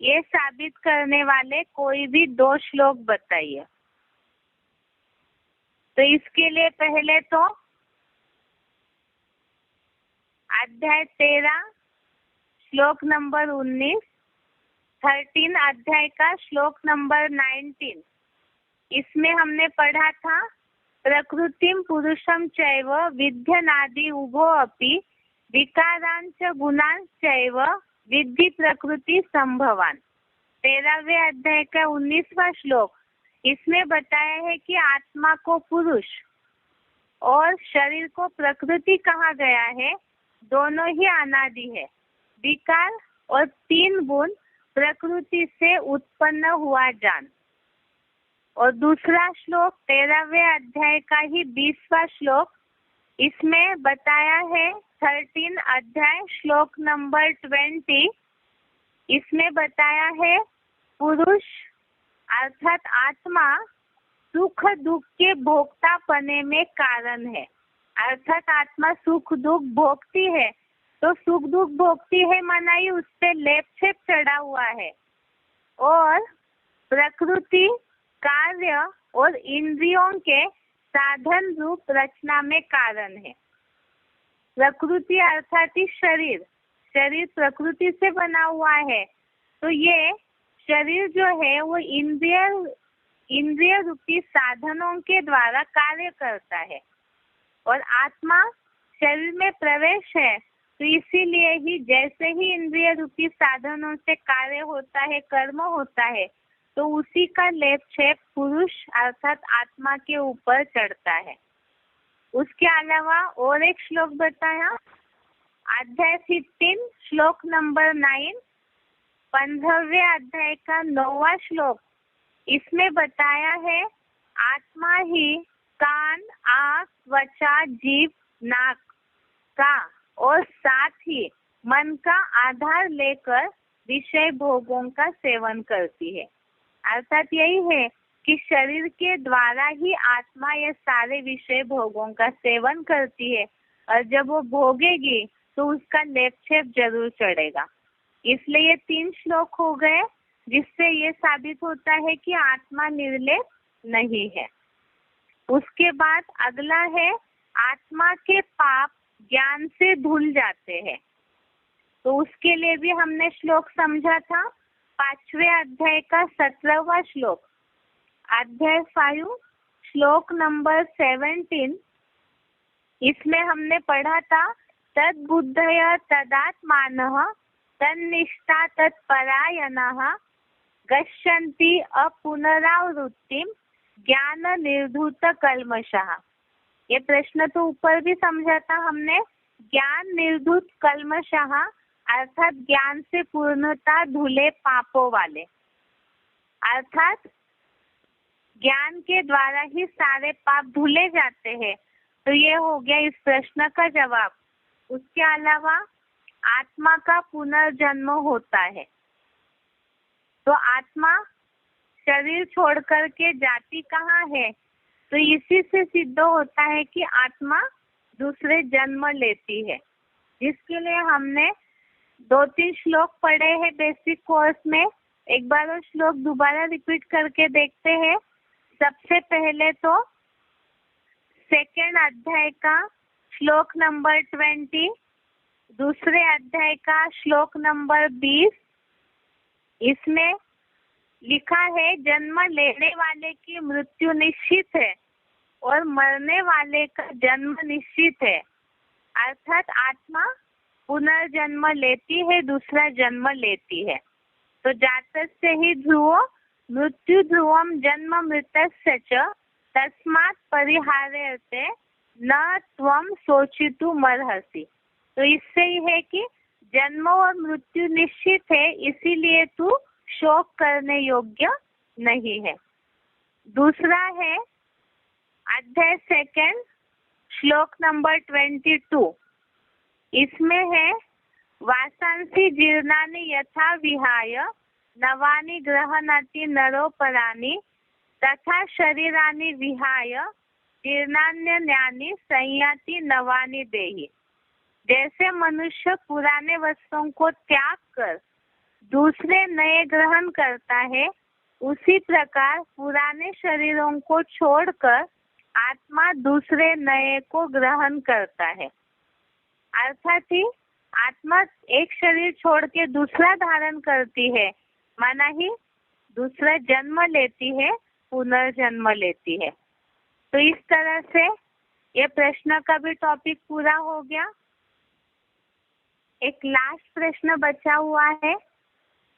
ये साबित करने वाले कोई भी 2 श्लोक बताइए। तो इसके लिए पहले तो अध्याय 13 श्लोक नंबर 19, 13 अध्याय का श्लोक नंबर 19, इसमें हमने पढ़ा था प्रकृतिम पुरुषम चैव विध्यनादि उभो अपि विकारांच गुणांचैव विद्धि प्रकृति संभवान। 13वें अध्याय का 19वां श्लोक, इसमें बताया है कि आत्मा को पुरुष और शरीर को प्रकृति कहा गया है, दोनों ही अनादि है। विकार और 3 गुण प्रकृति से उत्पन्न हुआ जान। और दूसरा श्लोक 13वें अध्याय का ही 20वां श्लोक, इसमें बताया है 13 अध्याय श्लोक नंबर 20, इसमें बताया है पुरुष अर्थात आत्मा सुख दुख के भोक्तापने में कारण है। अर्थात आत्मा सुख दुख भोगती है, तो सुख दुख भोगती है माना ही उस पे लेप छेप चढ़ा हुआ है। और प्रकृति कार्य और इंद्रियों के साधन रूप रचना में कारण है। प्रकृति अर्थात ही शरीर, शरीर प्रकृति से बना हुआ है, तो ये शरीर जो है वो इंद्रिय रूपी साधनों के द्वारा कार्य करता है। और आत्मा शरीर में प्रवेश है, तो इसीलिए ही जैसे ही इंद्रिय रूपी साधनों से कार्य होता है, कर्म होता है, तो उसी का लेप छेप पुरुष अर्थात आत्मा के ऊपर चढ़ता है। उसके अलावा और एक श्लोक बताया अध्याय 15 श्लोक नंबर 9, 15वें अध्याय का 9वां श्लोक। इसमें बताया है आत्मा ही कान, आँख, त्वचा, जीभ, नाक का और साथ ही मन का आधार लेकर विषय भोगों का सेवन करती है। अर्थात यही है कि शरीर के द्वारा ही आत्मा ये सारे विषय भोगों का सेवन करती है और जब वो भोगेगी तो उसका लेप छेप जरूर चढ़ेगा। इसलिए ये 3 श्लोक हो गए, जिससे ये साबित होता है कि आत्मा निर्लेप नहीं है। उसके बाद अगला है आत्मा के पाप ज्ञान से धुल जाते हैं। तो उसके लिए भी हमने श्लोक समझा था, 5वें अध्याय का 17वां श्लोक। अध्याय 5 श्लोक नंबर 17। इसमें हमने पढ़ा था तद्बुद्धय तदात्मानः तन्निष्ठा तत्परायणः गच्छन्ति अपुनरावृत्तिम ज्ञान निर्धूत कल्मषः। ये प्रश्न तो ऊपर भी समझा था हमने। ज्ञान निर्धूत कल्मषः अर्थात ज्ञान से पूर्णता धुले पापों वाले, अर्थात ज्ञान के द्वारा ही सारे पाप धुले जाते हैं। तो ये हो गया इस प्रश्न का जवाब। उसके अलावा आत्मा का पुनर्जन्म होता है। तो आत्मा शरीर छोड़ करके जाती कहाँ है? तो इसी से सिद्ध होता है कि आत्मा दूसरे जन्म लेती है, जिसके लिए हमने 2-3 श्लोक पढ़े हैं बेसिक कोर्स में। एक बार वो श्लोक दोबारा रिपीट करके देखते हैं। सबसे पहले तो 2nd अध्याय का श्लोक नंबर 20, दूसरे अध्याय का श्लोक नंबर 20। इसमें लिखा है जन्म लेने वाले की मृत्यु निश्चित है और मरने वाले का जन्म निश्चित है। अर्थात आत्मा पुनर्जन्म लेती है, दूसरा जन्म लेती है। तो जातस्य ही ध्रुवो मृत्यु ध्रुवम जन्म मृतस्य च तस्मात् परिहार्यते न त्वं शोचितुमर्हसि। तो इससे ही है कि जन्म और मृत्यु निश्चित है, इसीलिए तू शोक करने योग्य नहीं है। दूसरा है अध्याय 2 श्लोक नंबर 22। इसमें है वासांसि जीर्णानि यथा विहाय नवानि गृह्णाति नरोपराणि तथा शरीरानि विहाय जीर्णान्यानि संयाति नवानि देहि। जैसे मनुष्य पुराने वस्त्रों को त्याग कर दूसरे नए ग्रहण करता है, उसी प्रकार पुराने शरीरों को छोड़कर आत्मा दूसरे नए को ग्रहण करता है। अर्थात ही आत्मा एक शरीर छोड़ के दूसरा धारण करती है, माना ही दूसरा जन्म लेती है, पुनर्जन्म लेती है। तो इस तरह से ये प्रश्न का भी टॉपिक पूरा हो गया। एक लास्ट प्रश्न बचा हुआ है,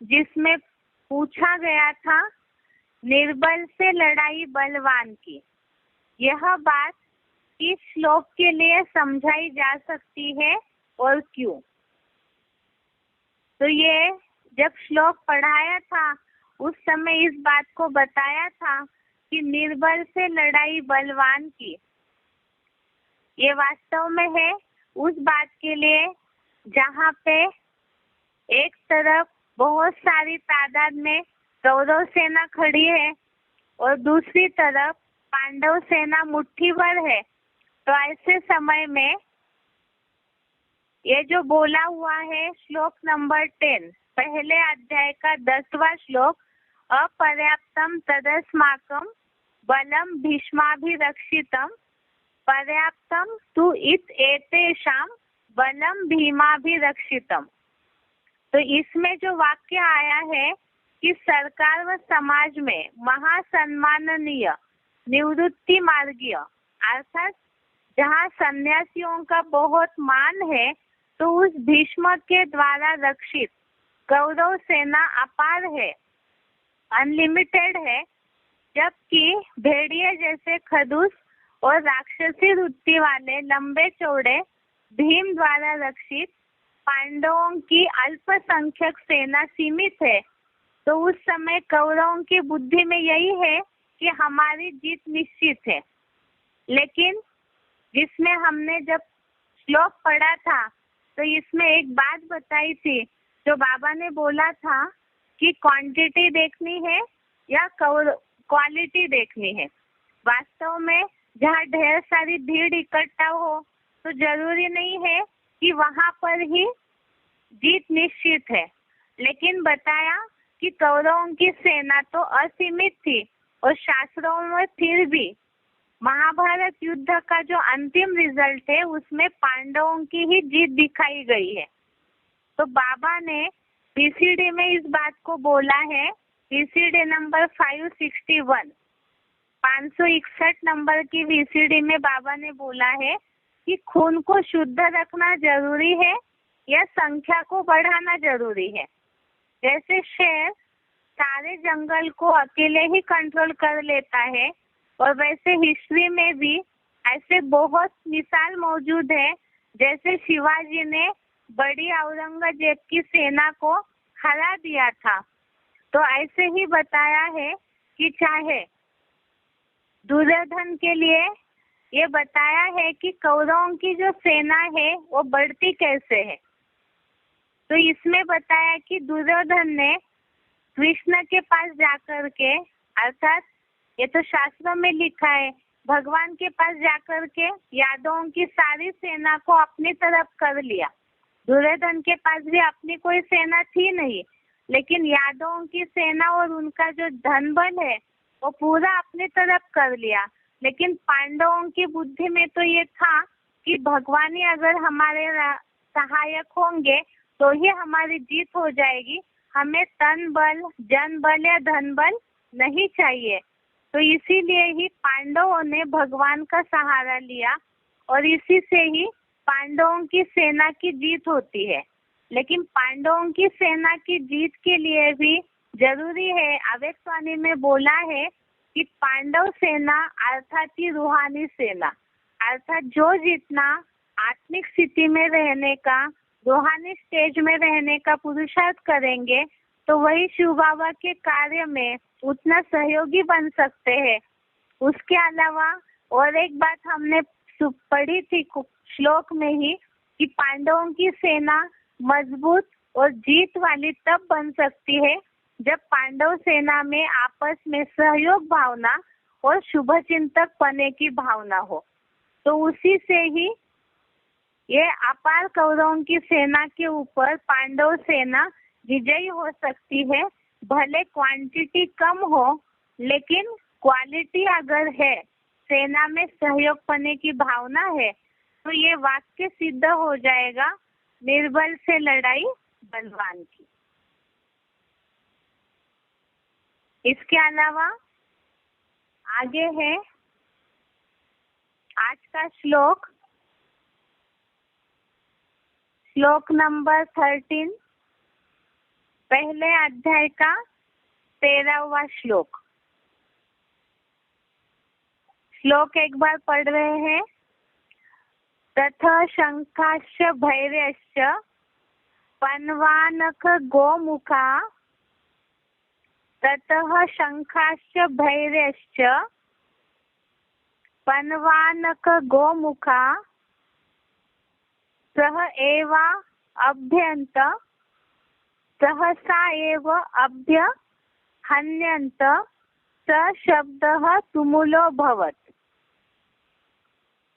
जिसमें पूछा गया था निर्बल से लड़ाई बलवान की। यह बात इस श्लोक के लिए समझाई जा सकती है और क्यों? तो ये जब श्लोक पढ़ाया था उस समय इस बात को बताया था कि निर्बल से लड़ाई बलवान की। ये वास्तव में है उस बात के लिए जहाँ पे एक तरफ बहुत सारी तादाद में कौरव सेना खड़ी है और दूसरी तरफ पांडव सेना मुट्ठी भर है। तो ऐसे समय में ये जो बोला हुआ है श्लोक नंबर 10 पहले अध्याय का 10वां श्लोक, अपर्याप्तम तदस्माकं बलम भीष्माभिरक्षितम पर्याप्तम तु इत एतेषां बलम भीमाभिरक्षितम। तो इसमें जो वाक्य आया है कि सरकार व समाज में महासम्माननीय निवृत्ति मार्गीय, अर्थात जहाँ सन्यासियों का बहुत मान है, तो उस भीष्म के द्वारा रक्षित कौरव सेना अपार है, अनलिमिटेड है, जबकि भेड़िए जैसे खदूस और राक्षसी वृत्ति वाले लंबे चौड़े भीम द्वारा रक्षित पांडवों की अल्पसंख्यक सेना सीमित है, तो उस समय कौरवों की बुद्धि में यही है कि हमारी जीत निश्चित है। लेकिन जिसमें हमने जब श्लोक पढ़ा था तो इसमें एक बात बताई थी, जो बाबा ने बोला था कि क्वांटिटी देखनी है या क्वालिटी देखनी है। वास्तव में जहाँ ढेर सारी भीड़ इकट्ठा हो तो जरूरी नहीं है कि वहां पर ही जीत निश्चित है। लेकिन बताया कि कौरवों की सेना तो असीमित थी और शास्त्रों में फिर भी महाभारत युद्ध का जो अंतिम रिजल्ट है उसमें पांडवों की ही जीत दिखाई गई है। तो बाबा ने VCD में इस बात को बोला है। VCD नंबर 561, 561 नंबर की VCD में बाबा ने बोला है कि खून को शुद्ध रखना जरूरी है या संख्या को बढ़ाना जरूरी है। जैसे शेर सारे जंगल को अकेले ही कंट्रोल कर लेता है, और वैसे हिस्ट्री में भी ऐसे बहुत मिसाल मौजूद है। जैसे शिवाजी ने बड़ी औरंगजेब की सेना को हरा दिया था, तो ऐसे ही बताया है कि चाहे दुर्योधन के लिए ये बताया है कि कौरवों की जो सेना है वो बढ़ती कैसे है। तो इसमें बताया कि दुर्योधन ने कृष्ण के पास जाकर के, अर्थात ये तो शास्त्रों में लिखा है, भगवान के पास जाकर के यादवों की सारी सेना को अपनी तरफ कर लिया। दुर्योधन के पास भी अपनी कोई सेना थी नहीं, लेकिन यादवों की सेना और उनका जो धन बल है वो पूरा अपनी तरफ कर लिया। लेकिन पांडवों की बुद्धि में तो ये था कि भगवान ही अगर हमारे सहायक होंगे तो ही हमारी जीत हो जाएगी, हमें तन बल, जन बल या धन बल नहीं चाहिए। तो इसीलिए ही पांडवों ने भगवान का सहारा लिया और इसी से ही पांडवों की सेना की जीत होती है। लेकिन पांडवों की सेना की जीत के लिए भी जरूरी है, अवेक्तवाणी में बोला है कि पांडव सेना अर्थात की रूहानी सेना, अर्थात जो जितना आत्मिक स्थिति में रहने का, रूहानी स्टेज में रहने का पुरुषार्थ करेंगे तो वही शिव बाबा के कार्य में उतना सहयोगी बन सकते हैं। उसके अलावा और एक बात हमने पढ़ी थी श्लोक में ही कि पांडवों की सेना मजबूत और जीत वाली तब बन सकती है जब पांडव सेना में आपस में सहयोग भावना और शुभ चिंतक पने की भावना हो। तो उसी से ही ये अपार कौरवों की सेना के ऊपर पांडव सेना विजयी हो सकती है। भले क्वांटिटी कम हो, लेकिन क्वालिटी अगर है, सेना में सहयोग पने की भावना है, तो ये वाक्य सिद्ध हो जाएगा, निर्बल से लड़ाई बलवान की। इसके अलावा आगे है आज का श्लोक, श्लोक नंबर 13, पहले अध्याय का 13वां श्लोक। श्लोक एक बार पढ़ रहे हैं। तथा शंखाश्च भैर्यश्च पन्वानक गोमुखा, ततः शंखाश्च भैर्यश्च पन्वानक गोमुखा सह एव अभ्यन्त सहसा एव अभ्य हन्यन्त स शब्दः तुमुलो भवत्।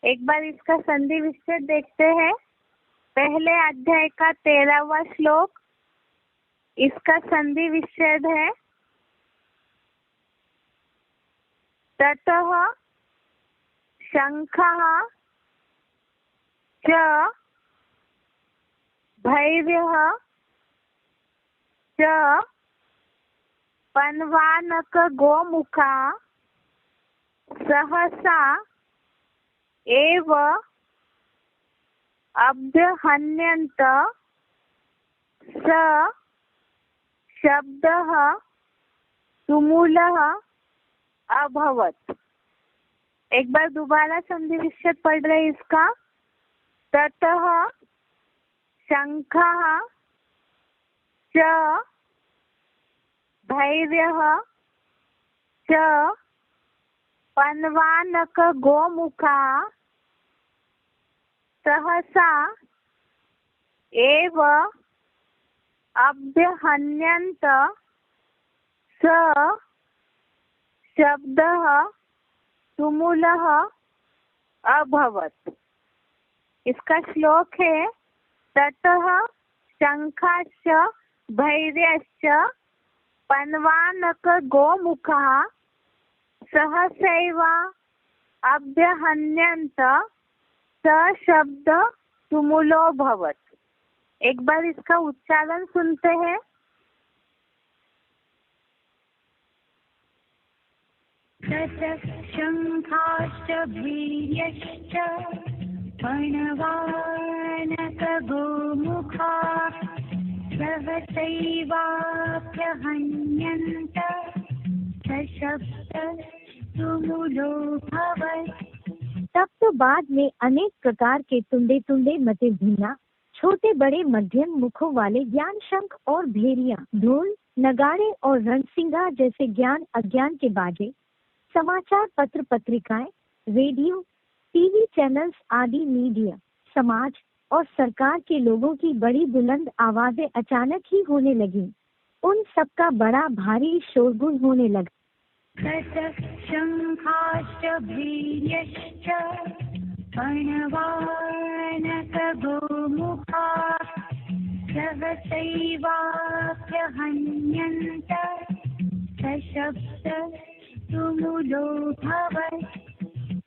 एक बार इसका संधि विच्छेद देखते हैं। पहले अध्याय का 13वां श्लोक, इसका संधि विच्छेद है ततः शंखः च भैर्यः च पन्वानक गोमुखा सहसा एव अभ्यहन्यन्त स शब्दः तुमुलः अभवत्। एक बार दोबारा संधि विच्छेद पढ़ रहे इसका। ततः शंखः च भैर्यः च पन्वानक गोमुखा सहसा एव अभ्यहन्यन्त स शब्दः तुमुलः अभवत्। इसका श्लोक है ततः शंखाश्च भैर्यश्च पन्वानक गोमुखः सहसैव अभ्यहन्यन्त स शब्द तुमुलो भवत्। एक बार इसका उच्चारण सुनते हैं। ततः शंखाश्च भैर्यश्च पणवानक गोमुखा सहसैवाभ्यहन्यन्त सशब्द तुमुलो भवत्। तब तो बाद में अनेक प्रकार के तुंडे तुंडे मते भिन्ना छोटे बड़े मध्यम मुखों वाले ज्ञान शंख और भेरिया, ढोल, नगाड़े और रणसिंगा जैसे ज्ञान अज्ञान के बाजे, समाचार पत्र पत्रिकाएं, रेडियो, टीवी चैनल्स आदि मीडिया, समाज और सरकार के लोगों की बड़ी बुलंद आवाजें अचानक ही होने लगी। उन सबका बड़ा भारी शोरगुल होने लगा। ततः शंखाश्च भैर्यश्च पणवानक गोमुखा सहसैवाभ्यहन्यन्त सशब्द तुमुलो भवत्।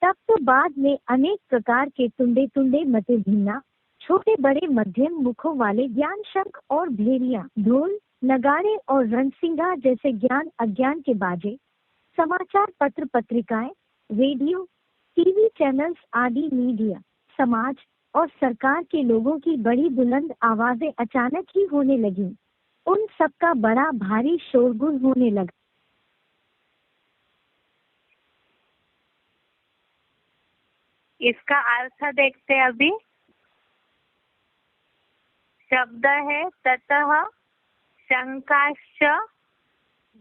तब तो बाद में अनेक प्रकार के तुंडे तुंडे मते भिन्ना छोटे बड़े मध्यम मुखों वाले ज्ञान शंख और भेरिया, ढोल, नगाड़े और रणसिंगा जैसे ज्ञान अज्ञान के बाजे, समाचार पत्र पत्रिकाएं, रेडियो, टीवी चैनल्स आदि मीडिया, समाज और सरकार के लोगों की बड़ी बुलंद आवाजें अचानक ही होने लगी। उन सबका बड़ा भारी शोरगुल होने लगा। इसका अर्थ देखते हैं अभी। शब्द है ततः शंखाश्च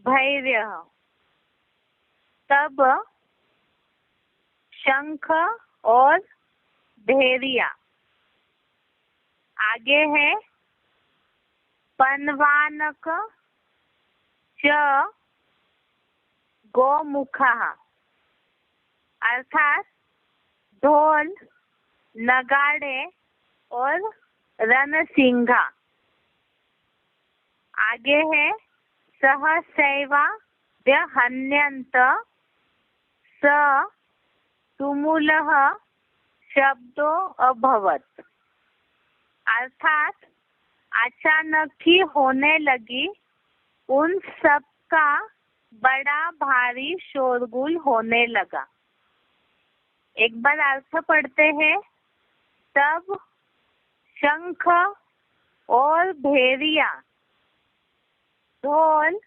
भैर्यः, तब शंख और भेरिया। आगे है पन्वानक च गोमुखः, अर्थात ढोल, नगाड़े और रणसिंगा। आगे है सहसैवाभ्यहन्यन्त स तुमुलः शब्दो अभवत्, अर्थात अचानक ही होने लगी उन सब का बड़ा भारी शोरगुल होने लगा। एक बार अर्थ पढ़ते हैं। तब शंख और भेरिया, ढोल,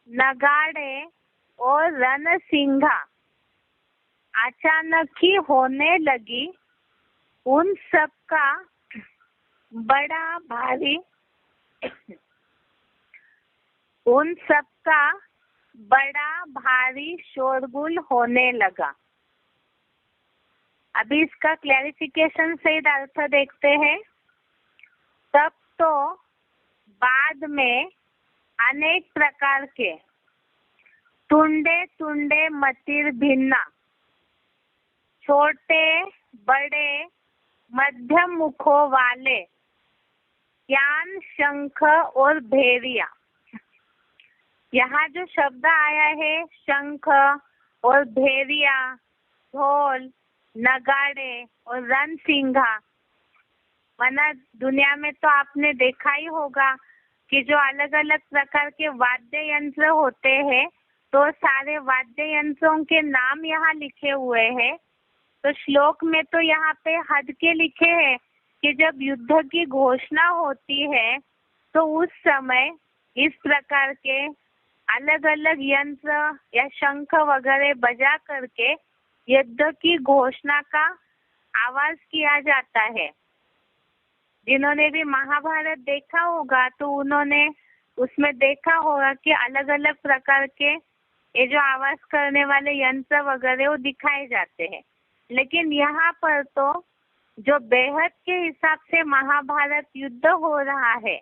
नगाड़े और रणसिंगा अचानक ही होने लगी उन सब का बड़ा भारी शोरगुल होने लगा। अभी इसका क्लैरिफिकेशन सहित अर्थ देखते हैं। तब तो बाद में अनेक प्रकार के तुंडे तुंडे मतिर भिन्ना छोटे बड़े मध्यम मुखों वाले ज्ञान शंख और भेरिया। यहाँ जो शब्द आया है शंख और भेरिया, ढोल, नगाड़े और रणसिंगा, वरना दुनिया में तो आपने देखा ही होगा कि जो अलग अलग प्रकार के वाद्य यंत्र होते हैं, तो सारे वाद्य यंत्रों के नाम यहाँ लिखे हुए हैं। तो श्लोक में तो यहाँ पे हद के लिखे हैं कि जब युद्ध की घोषणा होती है तो उस समय इस प्रकार के अलग अलग यंत्र या शंख वगैरह बजा करके युद्ध की घोषणा का आवाज किया जाता है। जिन्होंने भी महाभारत देखा होगा तो उन्होंने उसमें देखा होगा कि अलग अलग प्रकार के ये जो आवाज करने वाले यंत्र वगैरह वो दिखाए जाते हैं। लेकिन यहाँ पर तो जो बेहद के हिसाब से महाभारत युद्ध हो रहा है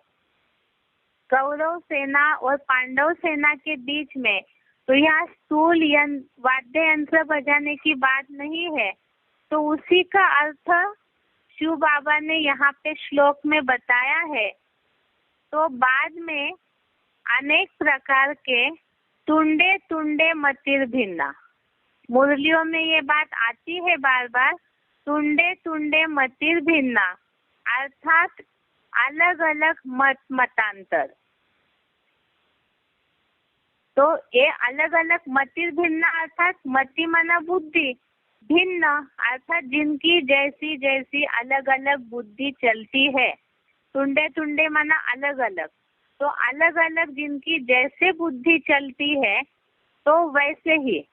कौरव सेना और पांडव सेना के बीच में, तो यहाँ स्थूल वाद्य यंत्र बजाने की बात नहीं है। तो उसी का अर्थ शिव बाबा ने यहाँ पे श्लोक में बताया है। तो बाद में अनेक प्रकार के तुंडे तुंडे मतिर भिन्ना, मुरलियों में ये बात आती है बार बार, तुंडे तुंडे मतिर भिन्ना अर्थात अलग अलग मतांतर। तो ये अलग अलग मतिर भिन्ना अर्थात मति मना बुद्धि, भिन्न अर्थात जिनकी जैसी जैसी अलग अलग बुद्धि चलती है। तुंडे तुंडे माना अलग अलग, तो अलग अलग जिनकी जैसे बुद्धि चलती है तो वैसे ही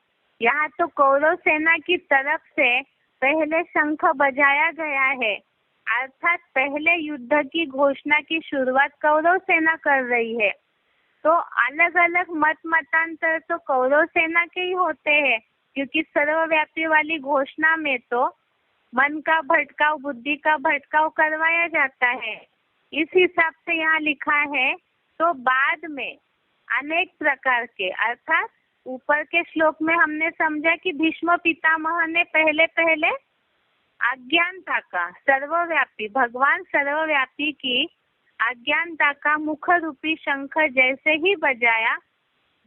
यहाँ तो कौरव सेना की तरफ से पहले शंख बजाया गया है, अर्थात पहले युद्ध की घोषणा की शुरुआत कौरव सेना कर रही है। तो अलग अलग मतांतर तो कौरव सेना के ही होते हैं, क्योंकि सर्वव्यापी वाली घोषणा में तो मन का भटकाव, बुद्धि का भटकाव करवाया जाता है। इस हिसाब से यहाँ लिखा है। तो बाद में अनेक प्रकार के, अर्थात ऊपर के श्लोक में हमने समझा कि भीष्म पितामह ने पहले पहले अज्ञानता का, सर्वव्यापी भगवान सर्वव्यापी की अज्ञानता का मुख रूपी शंख जैसे ही बजाया,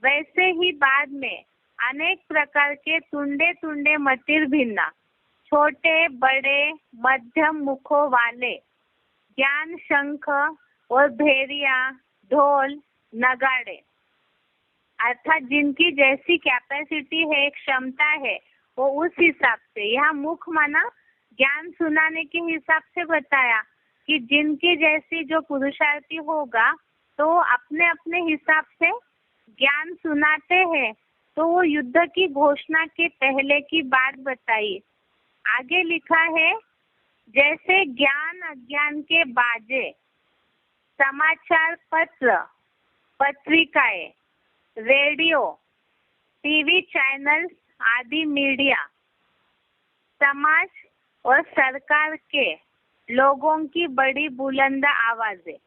वैसे ही बाद में अनेक प्रकार के तुंडे तुंडे मतिर भिन्ना, छोटे बड़े मध्यम मुखों वाले ज्ञान शंख और भेरिया, ढोल, नगाड़े, अर्थात जिनकी जैसी कैपेसिटी है, क्षमता है, वो उस हिसाब से, यहाँ मुख माना ज्ञान सुनाने के हिसाब से बताया कि जिनकी जैसी जो पुरुषार्थी होगा तो अपने अपने हिसाब से ज्ञान सुनाते हैं। तो वो युद्ध की घोषणा के पहले की बात बताई। आगे लिखा है, जैसे ज्ञान अज्ञान के बाजे, समाचार पत्र, पत्रिकाएं, रेडियो, टीवी चैनल्स आदि मीडिया, समाज और सरकार के लोगों की बड़ी बुलंद आवाजें।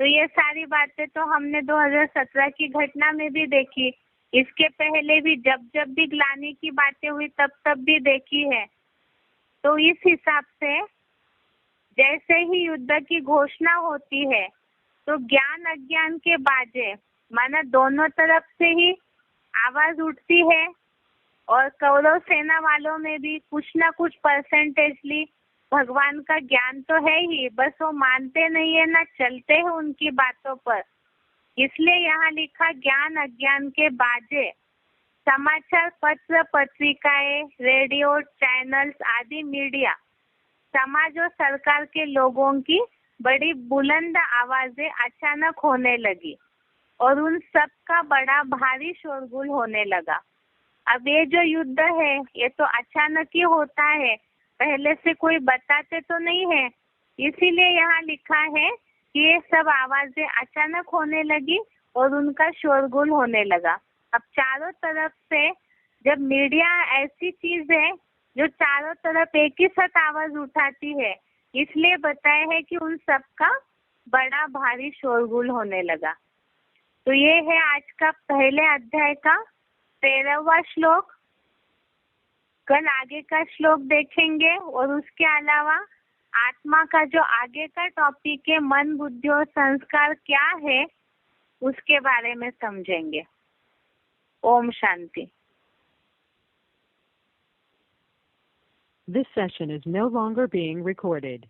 तो ये सारी बातें तो हमने 2017 की घटना में भी देखी, इसके पहले भी जब जब भी ग्लानि की बातें हुई तब तब भी देखी है। तो इस हिसाब से जैसे ही युद्ध की घोषणा होती है तो ज्ञान अज्ञान के बाजे माना दोनों तरफ से ही आवाज उठती है, और कौरव सेना वालों में भी कुछ ना कुछ परसेंटेजली भगवान का ज्ञान तो है ही, बस वो मानते नहीं है ना चलते हैं उनकी बातों पर। इसलिए यहाँ लिखा ज्ञान अज्ञान के बाजे, समाचार पत्र, पत्रिकाएं, रेडियो, चैनल्स आदि मीडिया, समाज और सरकार के लोगों की बड़ी बुलंद आवाजें अचानक होने लगी और उन सब का बड़ा भारी शोरगुल होने लगा। अब ये जो युद्ध है ये तो अचानक ही होता है, पहले से कोई बताते तो नहीं है, इसीलिए यहाँ लिखा है कि ये सब आवाजें अचानक होने लगी और उनका शोरगुल होने लगा। अब चारों तरफ से जब मीडिया ऐसी चीज है जो चारों तरफ एक ही साथ आवाज उठाती है, इसलिए बताया है कि उन सब का बड़ा भारी शोरगुल होने लगा। तो ये है आज का पहले अध्याय का 13वां श्लोक। कल आगे का श्लोक देखेंगे और उसके अलावा आत्मा का जो आगे का टॉपिक है मन, बुद्धि और संस्कार क्या है उसके बारे में समझेंगे। Om Shanti. This session is no longer being recorded.